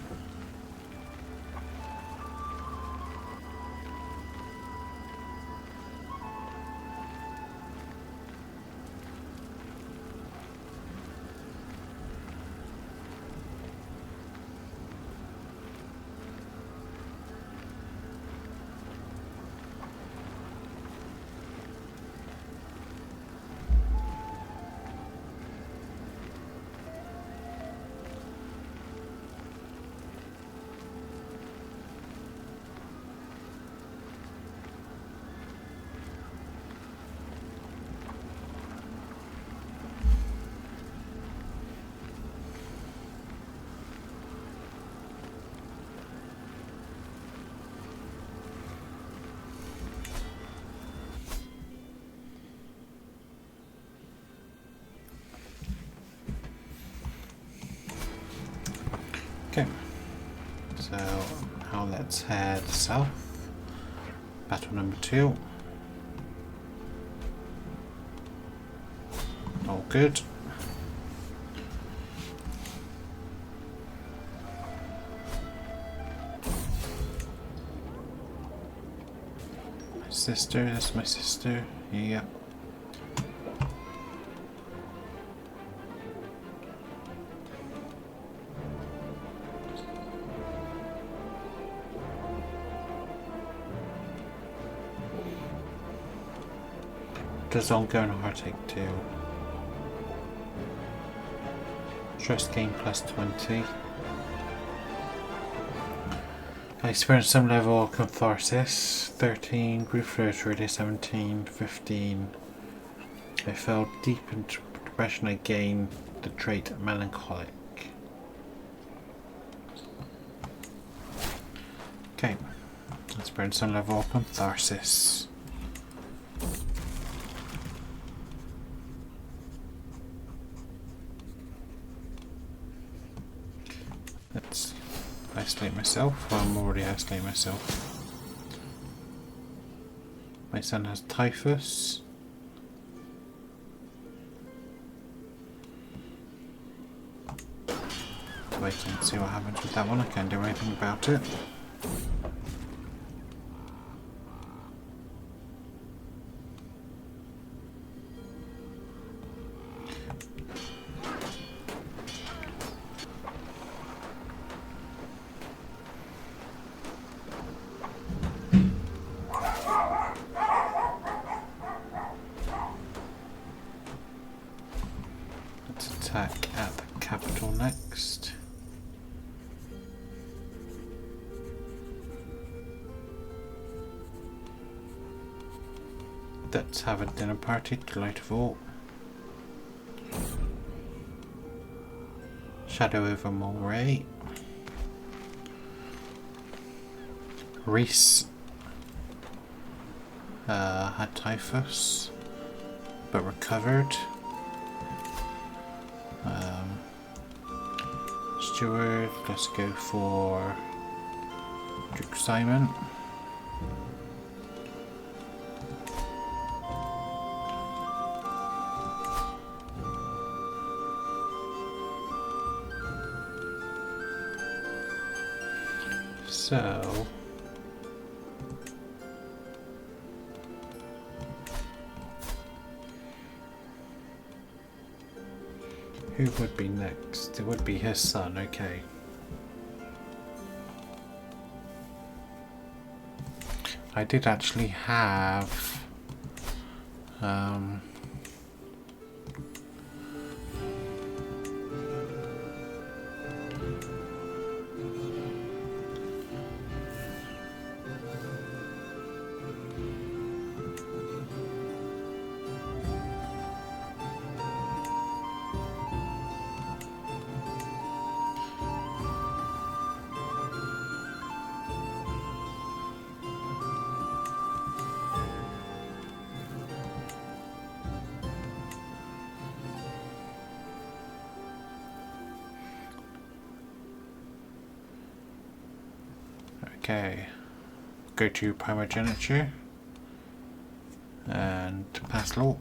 Okay, so now let's head south. Battle number 2. All good. My sister, that's my sister. Yeah. Does ongoing heartache do? Stress gain plus 20. I experienced some level of catharsis. 13. Grief flows radius 17. 15. I fell deep into depression. I gained the trait melancholic. Okay. Let's burn some level of catharsis. Let's isolate myself. Well, I'm already isolating myself. My son has typhus. Wait and see what happens with that one. I can't do anything about it. Attack at the capital next. Let's have a dinner party, delight of all. Shadow over Moray. Reese had typhus, but recovered. Steward, let's go for Duke Simon. So Who would be next? It would be his son, okay. I did actually have okay, go to primogeniture and pass law.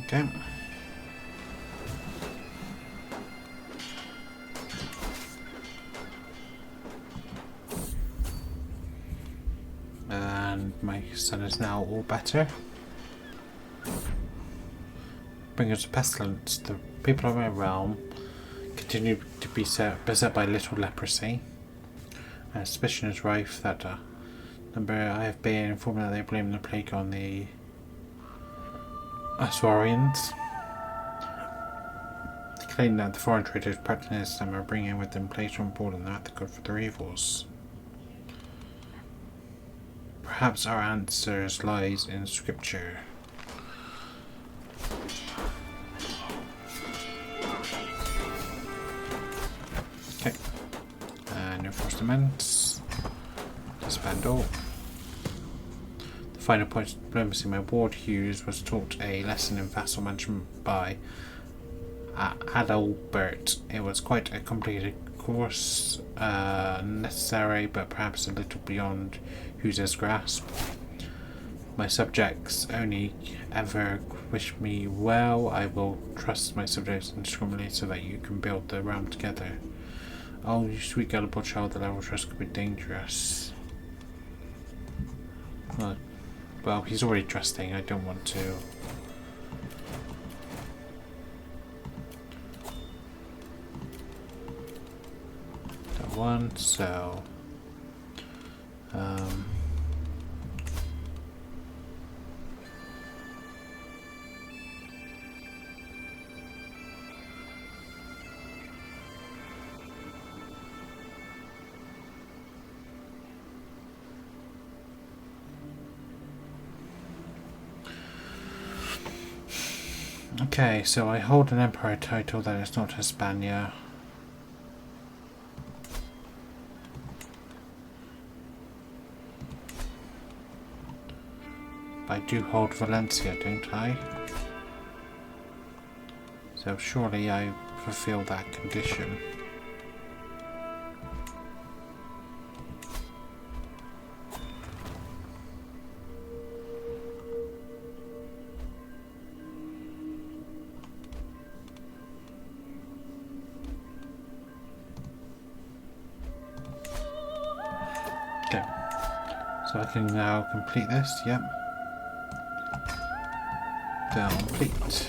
Okay. And my son is now all better. Bring us pestilence. The people of my realm continue to be beset by little leprosy. And suspicion is rife that number I have been informed that they blame the plague on the Aswarians. They claim that the foreign traders practicing this time are bringing with them plagues from abroad and that the good for their evils. Perhaps our answers lies in scripture. Okay. And enforcements. Disband all. The final point of diplomacy, my ward Hughes was taught a lesson in vassal management by Adalbert. It was quite a complicated course, necessary but perhaps a little beyond Hughes's grasp. My subjects only ever wish me well. I will trust my subjects indiscriminately so that you can build the realm together. Oh, you sweet gullible child, the level trust could be dangerous. Well, he's already trusting. I don't want to. That one, so. Okay, so I hold an emperor title that is not Hispania. I do hold Valencia, don't I? So surely I fulfill that condition. Okay, so I can now complete this, yep. Complete.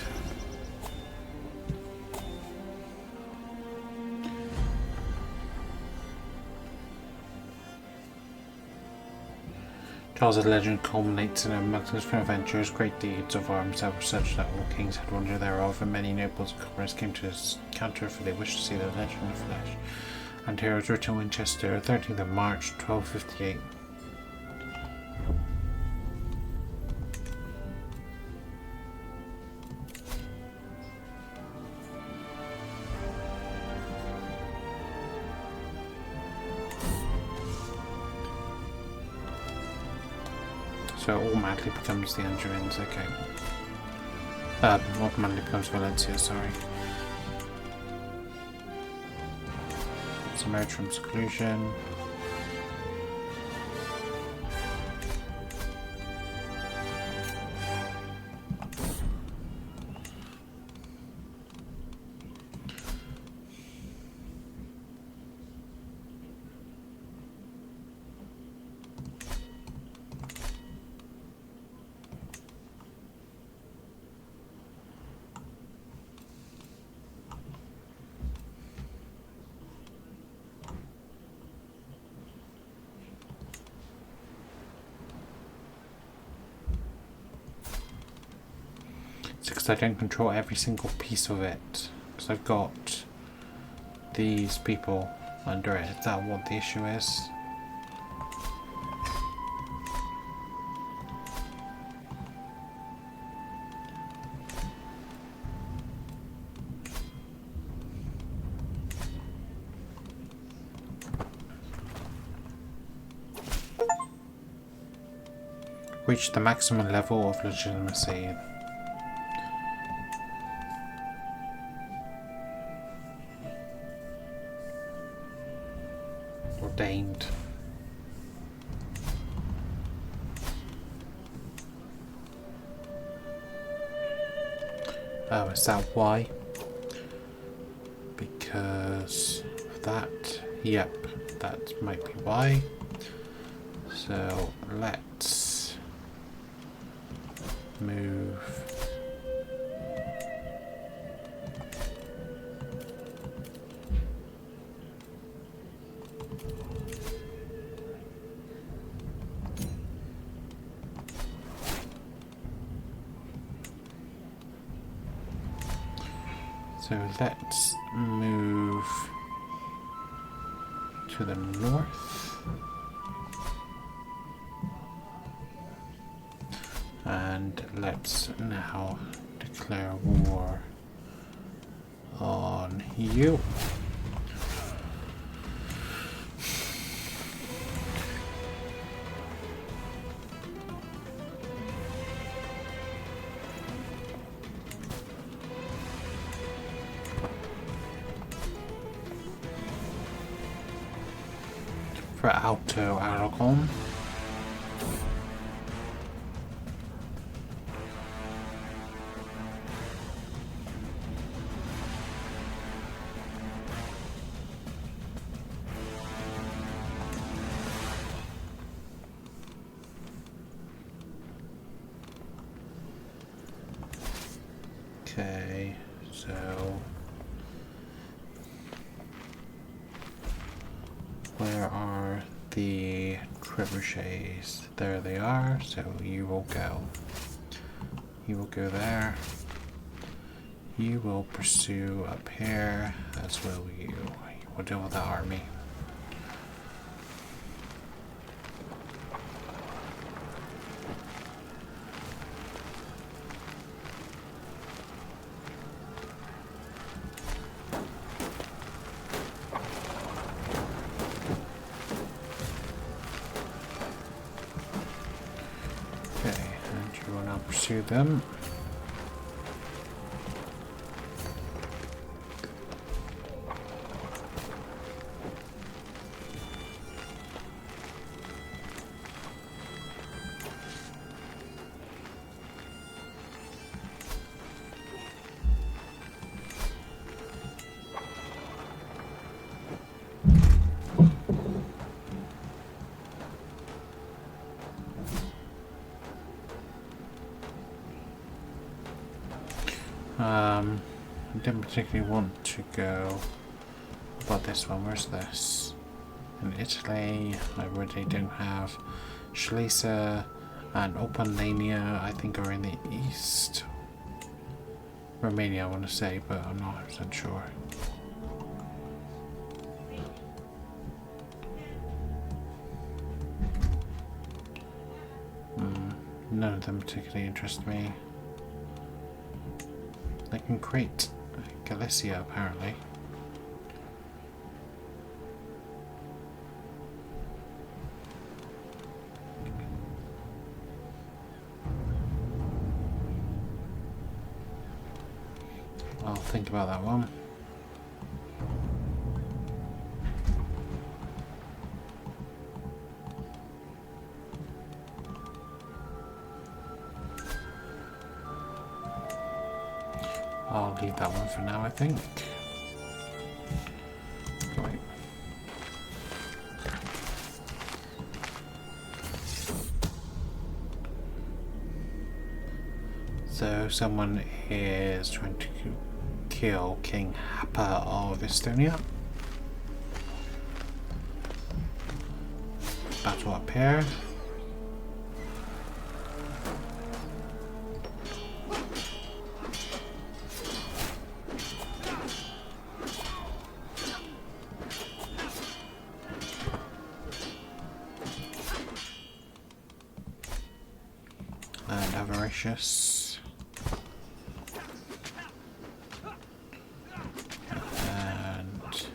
Charles' legend culminates in a magnificent adventures. Great deeds of arms that were such that all kings had wonder thereof, and many nobles and commoners came to his counter, for they wished to see the legend in the flesh. And here is written Winchester, 13th of March, 1258. So it automatically becomes the Angevins, okay. Automatically becomes Valencia, sorry. It's emerged from seclusion. It's because I don't control every single piece of it. Because I've got these people under it. Is that what the issue is? Reach the maximum level of legitimacy. Ordained. Oh, is that why? Because of that? Yep, that might be why. So let's move. So let's move to the north. And let's now declare war on you. For Alto Aragon. Okay, so where are the trebuchets? There they are, so you will go. You will go there. You will pursue up here, as will you. You will deal with the army. Pursue them. I didn't particularly want to go. But this one, where's this? In Italy, I already don't have. Schleswig and Opolania, I think, are in the east. Romania, I want to say, but I'm not 100% sure. None of them particularly interest me. They can create Galicia, apparently. I'll think about that one. I'll leave that one for now, I think. Right. So someone is trying to kill King Happa of Estonia. Battle up here. Mauritius. And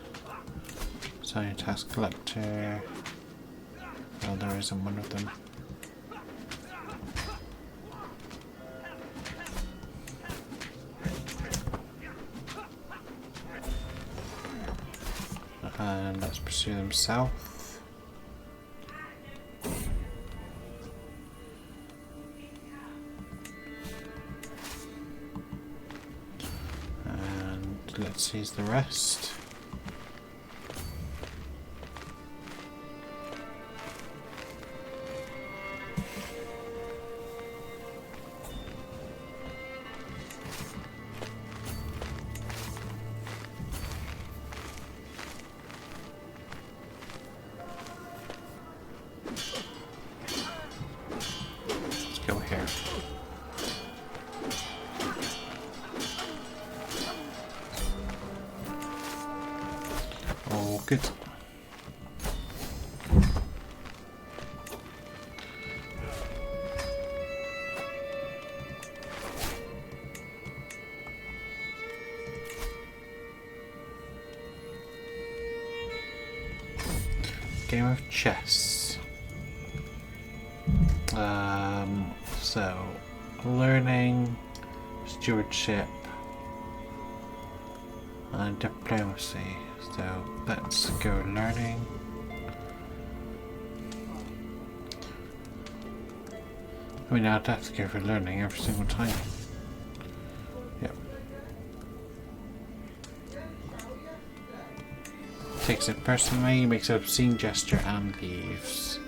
sign tax collector. Well, there isn't one of them. And let's pursue them south. And let's seize the rest. Good. Game of chess. So learning, stewardship, and diplomacy. So let's go learning. I mean, I'd have to go for learning every single time. Yep. Takes it personally, makes an obscene gesture and leaves.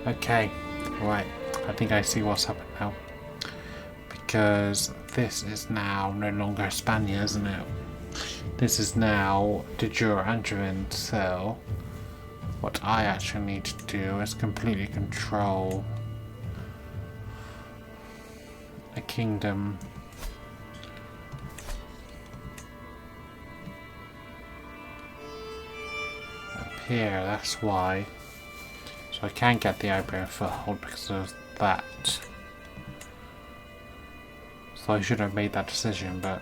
Okay, right, I think I see what's happened now. Because this is now no longer Hispania, isn't it? This is now de jure Angevin, so what I actually need to do is completely control a kingdom. Up here, that's why. So I can't get the Iberian foothold because of that. So I should have made that decision, but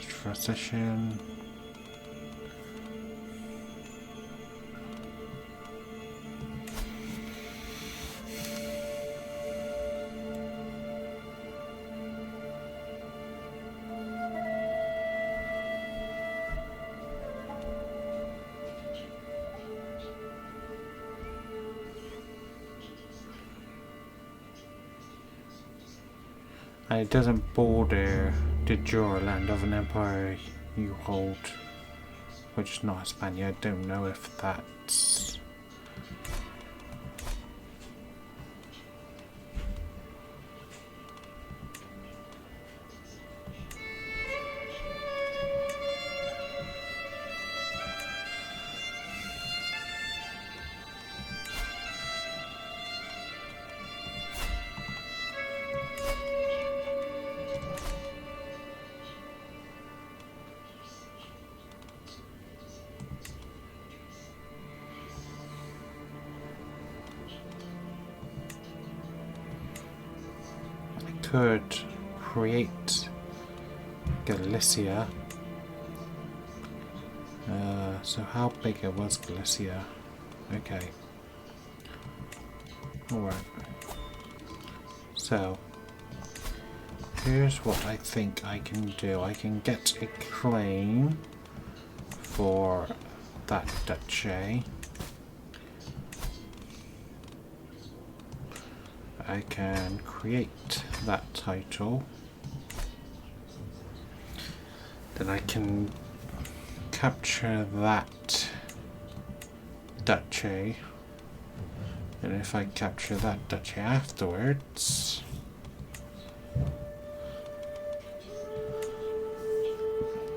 transition. And it doesn't border the jure land of an empire you hold, which is not Hispania. I don't know if that's... could create Galicia. So how big it was Galicia? Okay. Alright. So here's what I think I can do. I can get a claim for that duchy. I can create that title. Then I can capture that duchy, and if I capture that duchy afterwards,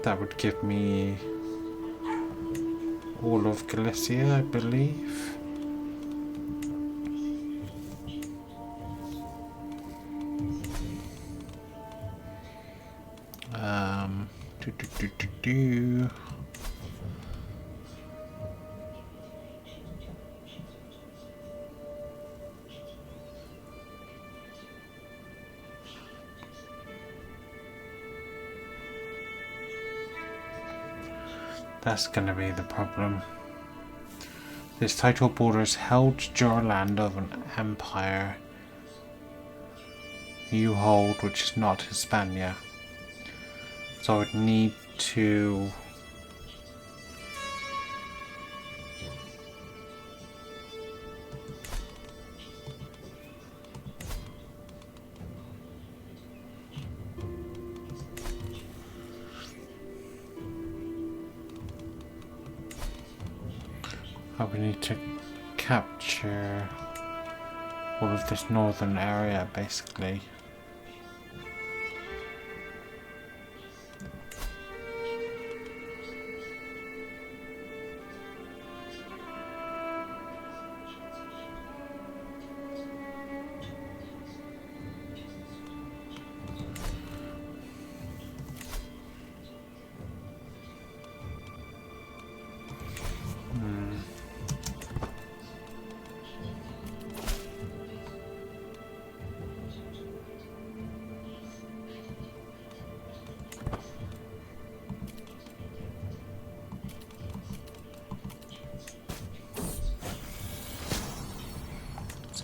that would give me all of Galicia, I believe. Do. That's gonna be the problem. This title borders held your land of an empire you hold, which is not Hispania. So I would need to capture all of this northern area, basically.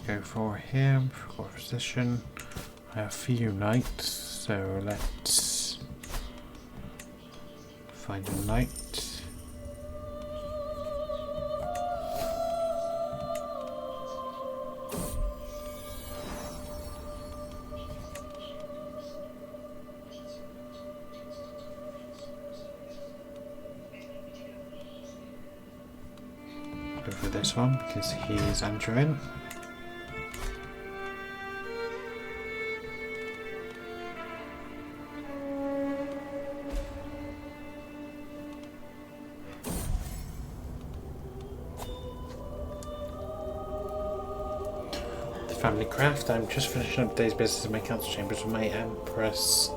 Go for him, for position. I have a few knights, so let's find a knight. Go for this one because he's entering. Family craft. I'm just finishing up today's business in my council chambers with my Empress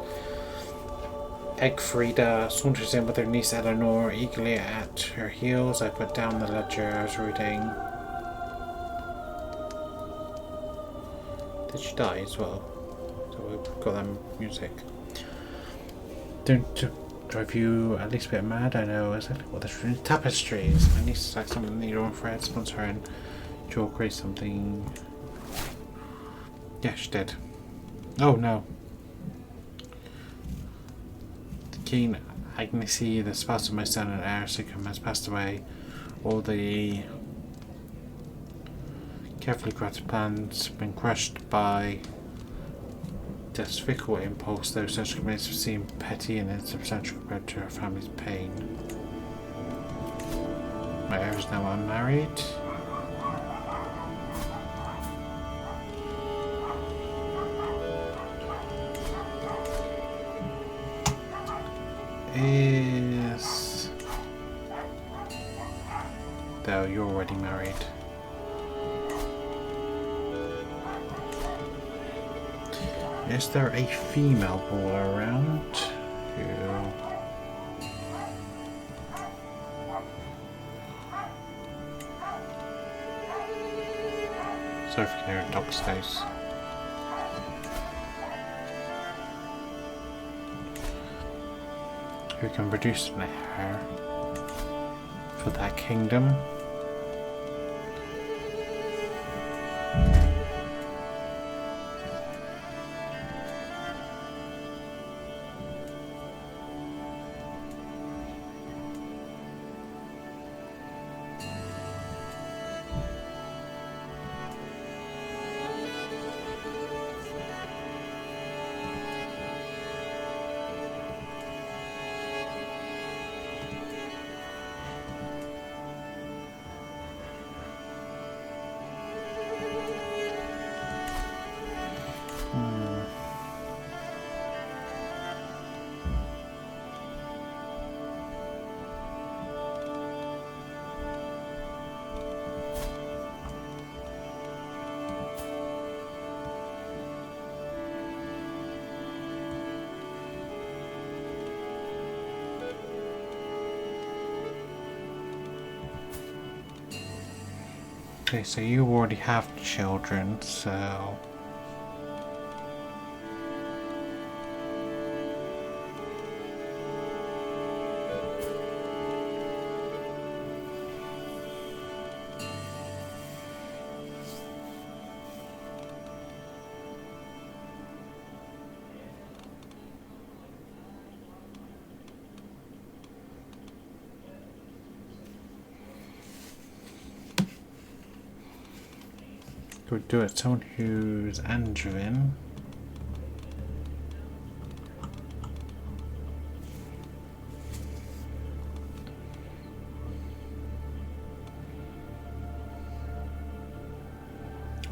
Egfrida saunters in with her niece Eleanor eagerly at her heels. I put down the ledger I was reading. Did she die as well? So we've got that music. Don't drive you at least a bit mad. I know exactly what this is. Tapestries. My niece is like something that you don't fret. Sponsor her and she'll create something. Yeah, she did. Oh no. The King Agnesy, the spouse of my son and heir, Sikkim, has passed away. All the carefully crafted plans have been crushed by death's fickle impulse, though such commitments seem petty and insubstantial compared to her family's pain. My heir is now unmarried. Is though you're already married. Is there a female baller around who sorry if you can hear a dog space. Who can produce an heir for that kingdom? Okay, so you already have children, so... Could do it. Someone who's Angevin.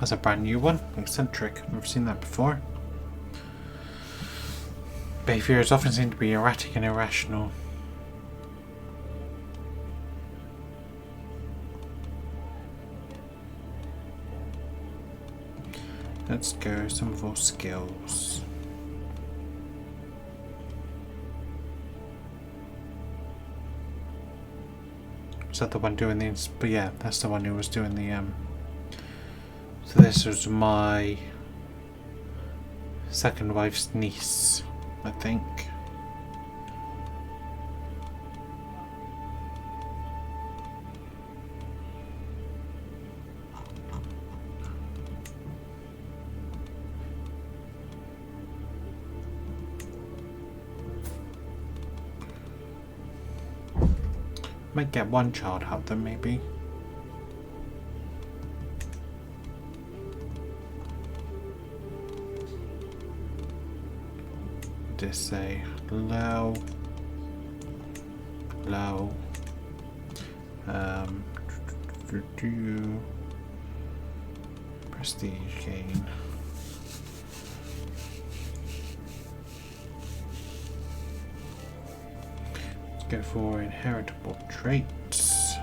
That's a brand new one. Eccentric. I've never seen that before. Behaviours often seem to be erratic and irrational. Let's go some of our skills. Is that the one doing the... But yeah, that's the one who was doing the... So this was my second wife's niece, I think. Might get one child out there, maybe. Just say low, low. Prestige gain. Go for inheritable traits.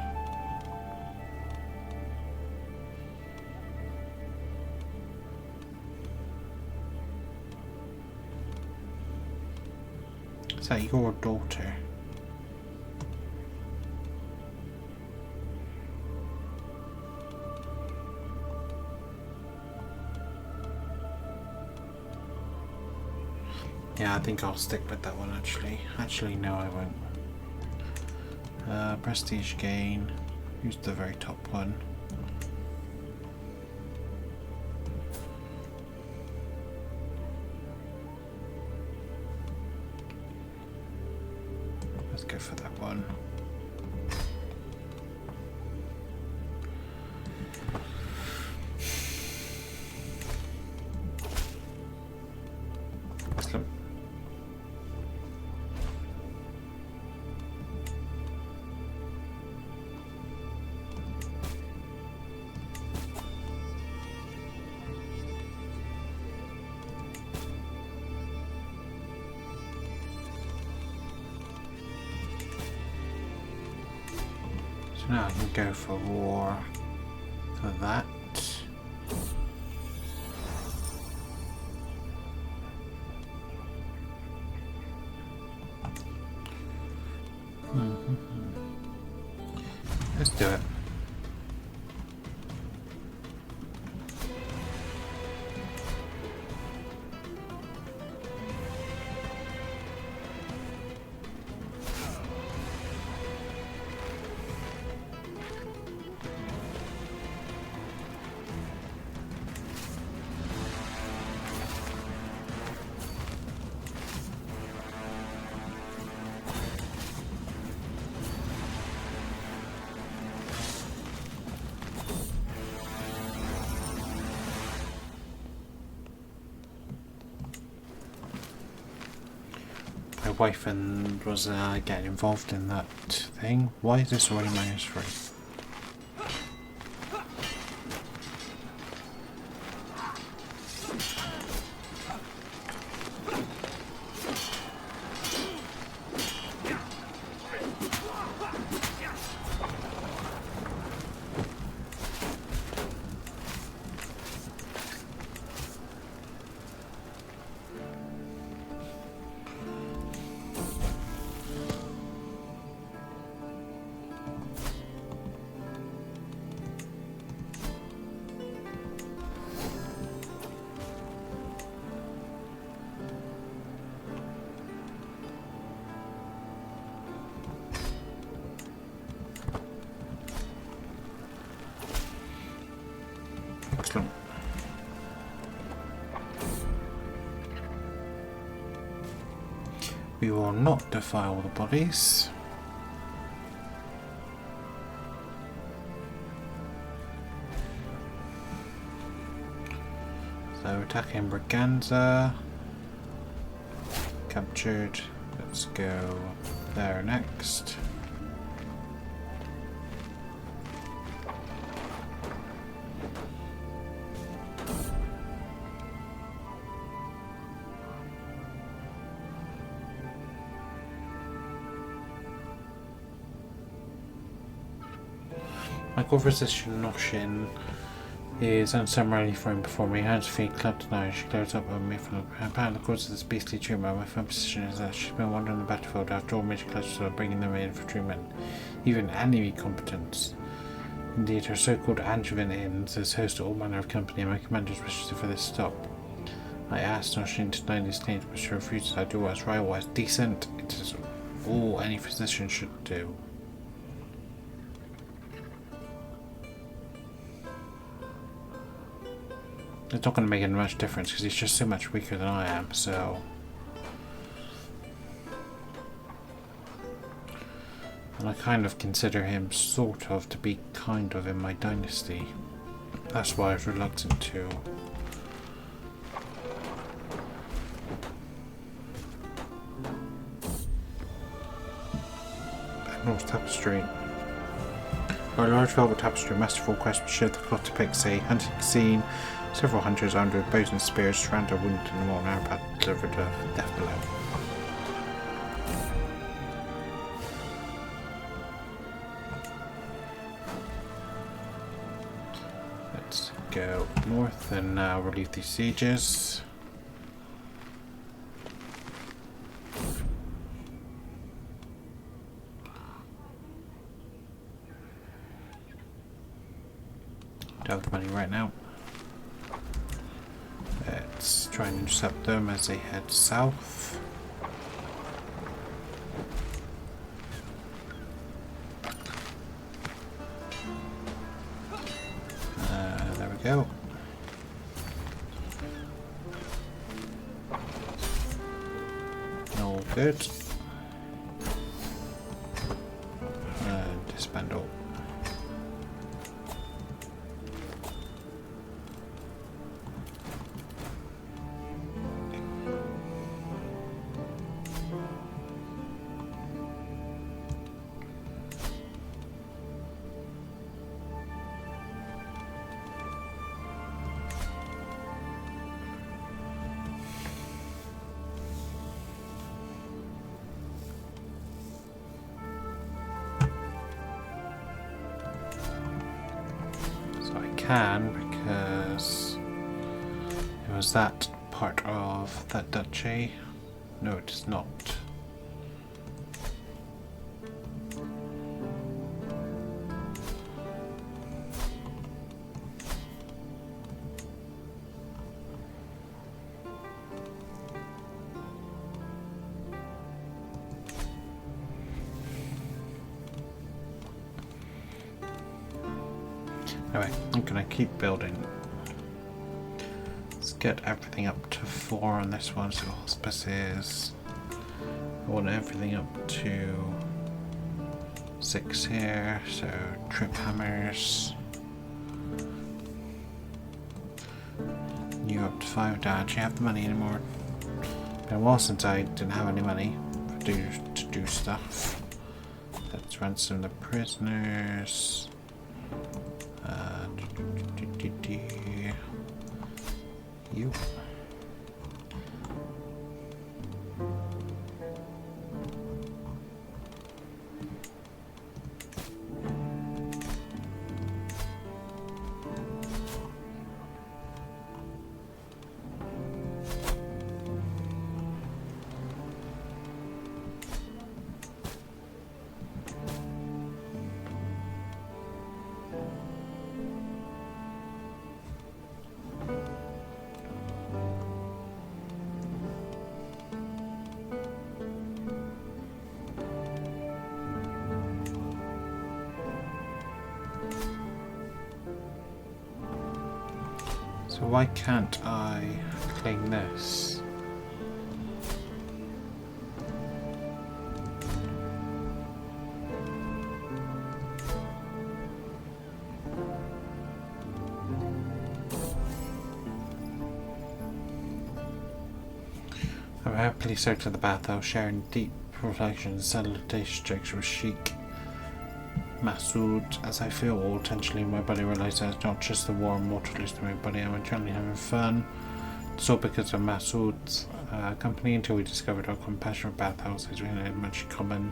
Is that your daughter? Yeah, I think I'll stick with that one actually. Actually, no, I won't. Prestige gain. Use the very top one. Let's go for that one. Excellent. So now I can go for war for that. Let's do it. My wife and was getting involved in that thing. Why is this already -3? we will not defile the bodies. So attacking Braganza. Captured. Let's go there next. My core position Noshin is unsummarily thrown before me, hands feet clubbed and iron. She glares up at me from the apparent cause of this beastly treatment. My firm position is that she's been wandering the battlefield after all major clashes are bringing them in for treatment, even enemy competence. Indeed, her so-called Angevin Inns is host to all manner of company, and my commander's wishes for this stop. I asked Noshin to deny these claims, but she refuses. I do what is right, what is decent. It is all any physician should do. It's not going to make any much difference because he's just so much weaker than I am, so... And I kind of consider him sort of to be kind of in my dynasty. That's why I was reluctant to... North Tapestry. Our large velvet tapestry, masterful quest showed the plot depicts a hunting scene. Several hunters armed with bows and spears surround a wounded and more narrow path delivered to death below. Let's go north and now relieve these sieges. Don't have the money right now. Let's try and intercept them as they head south. There we go. All good. Disbandle. Can because it was that part of that duchy. No, it is not. Anyway, I'm gonna keep building. Let's get everything up to 4 on this one, so hospices. I want everything up to 6 here, so trip hammers. You up to 5, don't actually have the money anymore. Been a while since I didn't have any money to do stuff. Let's ransom the prisoners. You. So why can't I claim this? I'm happily soaked to the bathhouse, sharing deep reflections and salutation strokes with Sheikh Masood as I feel all tension in my body, realize that it's not just the warm water loose to my body, I'm generally having fun. It's all because of Masood's company until we discovered our compassionate bathhouses. We had much in common.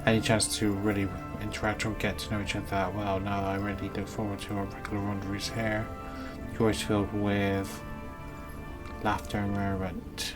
Any chance to really interact or get to know each other that well. Now I really look forward to our regular rendezvous here. Joy's filled with laughter and merriment.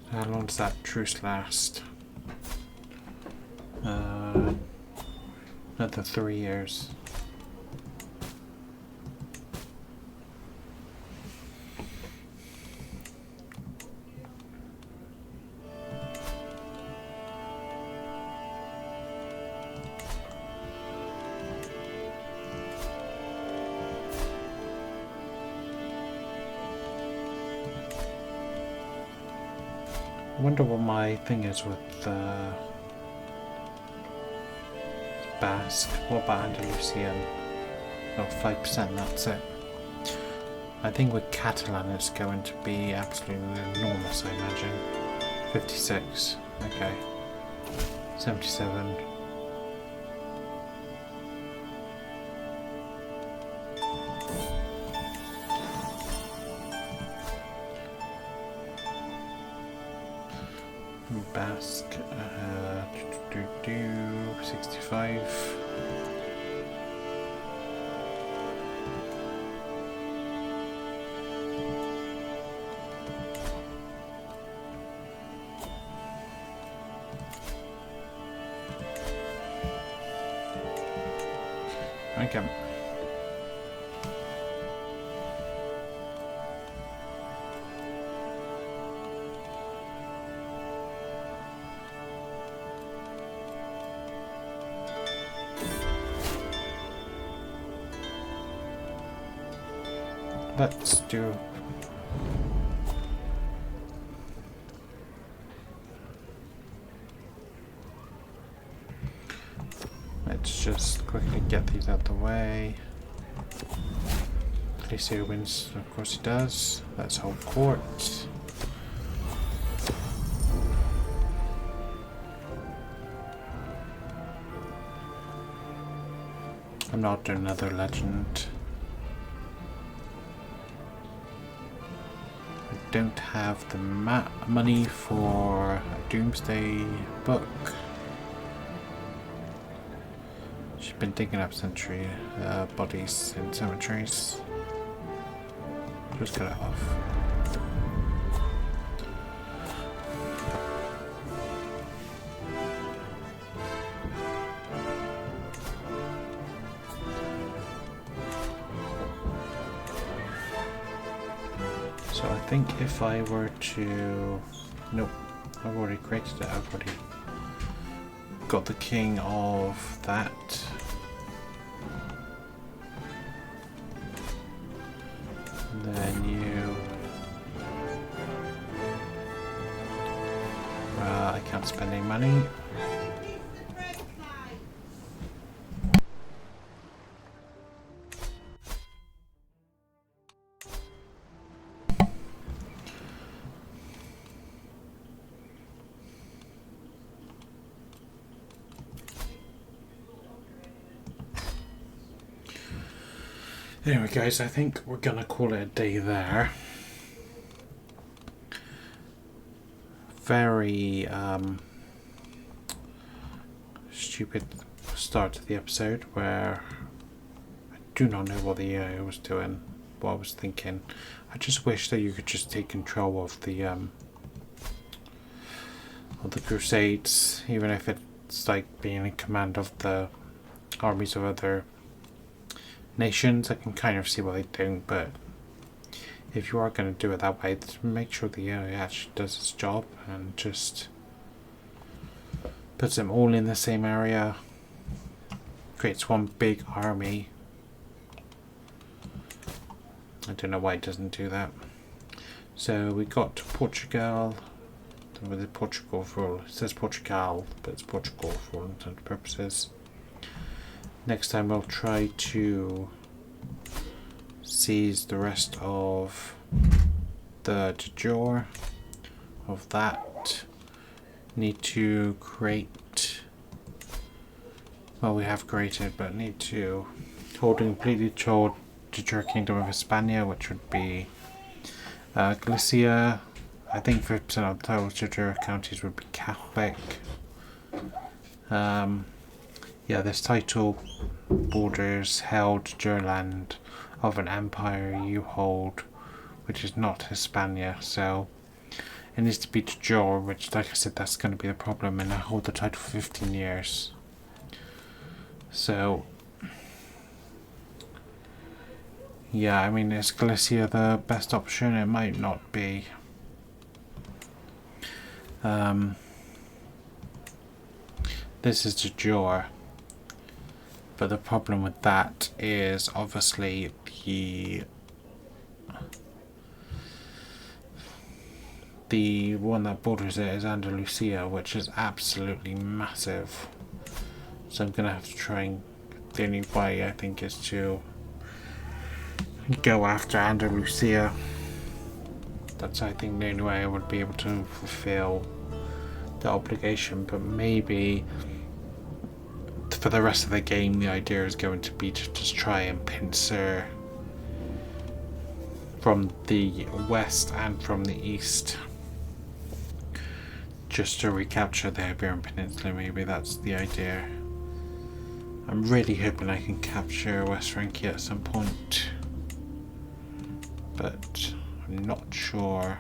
How long does that truce last? Another 3 years. I wonder what my thing is with Basque. What about Andalusian? Oh, 5%, that's it. I think with Catalan it's going to be absolutely enormous, I imagine. 56, okay. 77. Basque, 65. Okay. Let's do. Let's just quickly get these out the way. Crusader wins, of course he does. Let's hold court. I'm not doing another legend. Don't have the money for a Doomsday book. She's been digging up century bodies in cemeteries. Just cut it off. So I think if I were to... Nope, I've already created it, I've already got the king of that. And then you... I can't spend any money. Anyway guys, I think we're gonna call it a day there. Very stupid start to the episode where I do not know what the AI was doing, what I was thinking. I just wish that you could just take control of the Crusades, even if it's like being in command of the armies of other nations, I can kind of see what they're doing, but if you are going to do it that way, make sure the area actually does its job and just puts them all in the same area, creates one big army. I don't know why it doesn't do that. So we got Portugal with the Portugal for all. It says Portugal, but it's Portugal for all intents and purposes. Next time we'll try to seize the rest of the Tajor of that. Need to create, well, we have created, but need to hold a completely Tajor Kingdom of Hispania, which would be Galicia. I think 50% of the total Tajor counties would be Catholic. Yeah, this title borders held Tajor land of an empire you hold, which is not Hispania, so it needs to be Tajor, which, like I said, that's going to be the problem, and I hold the title for 15 years. So, yeah, I mean, is Galicia the best option? It might not be. This is Tajor, but the problem with that is obviously the one that borders it is Andalusia, which is absolutely massive. So I'm gonna have to try and, the only way I think is to go after Andalusia. That's, I think, the only way I would be able to fulfill the obligation, but maybe for the rest of the game the idea is going to be to just try and pincer from the west and from the east, just to recapture the Iberian Peninsula. Maybe that's the idea. I'm really hoping I can capture West Francia at some point, but I'm not sure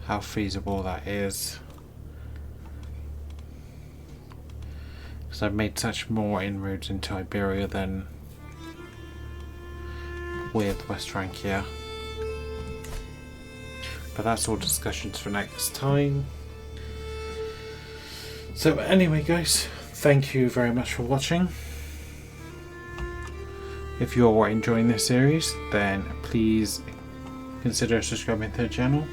how feasible that is, because I've made such more inroads into Iberia than with West Francia. But that's all discussions for next time. So anyway, guys, thank you very much for watching. If you're enjoying this series, then please consider subscribing to the channel,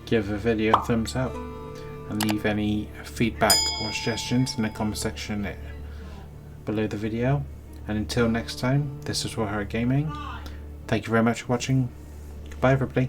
give the video a thumbs up, and leave any feedback or suggestions in the comment section below the video. And until next time, this is Hart Gaming. Thank you very much for watching. Goodbye, everybody.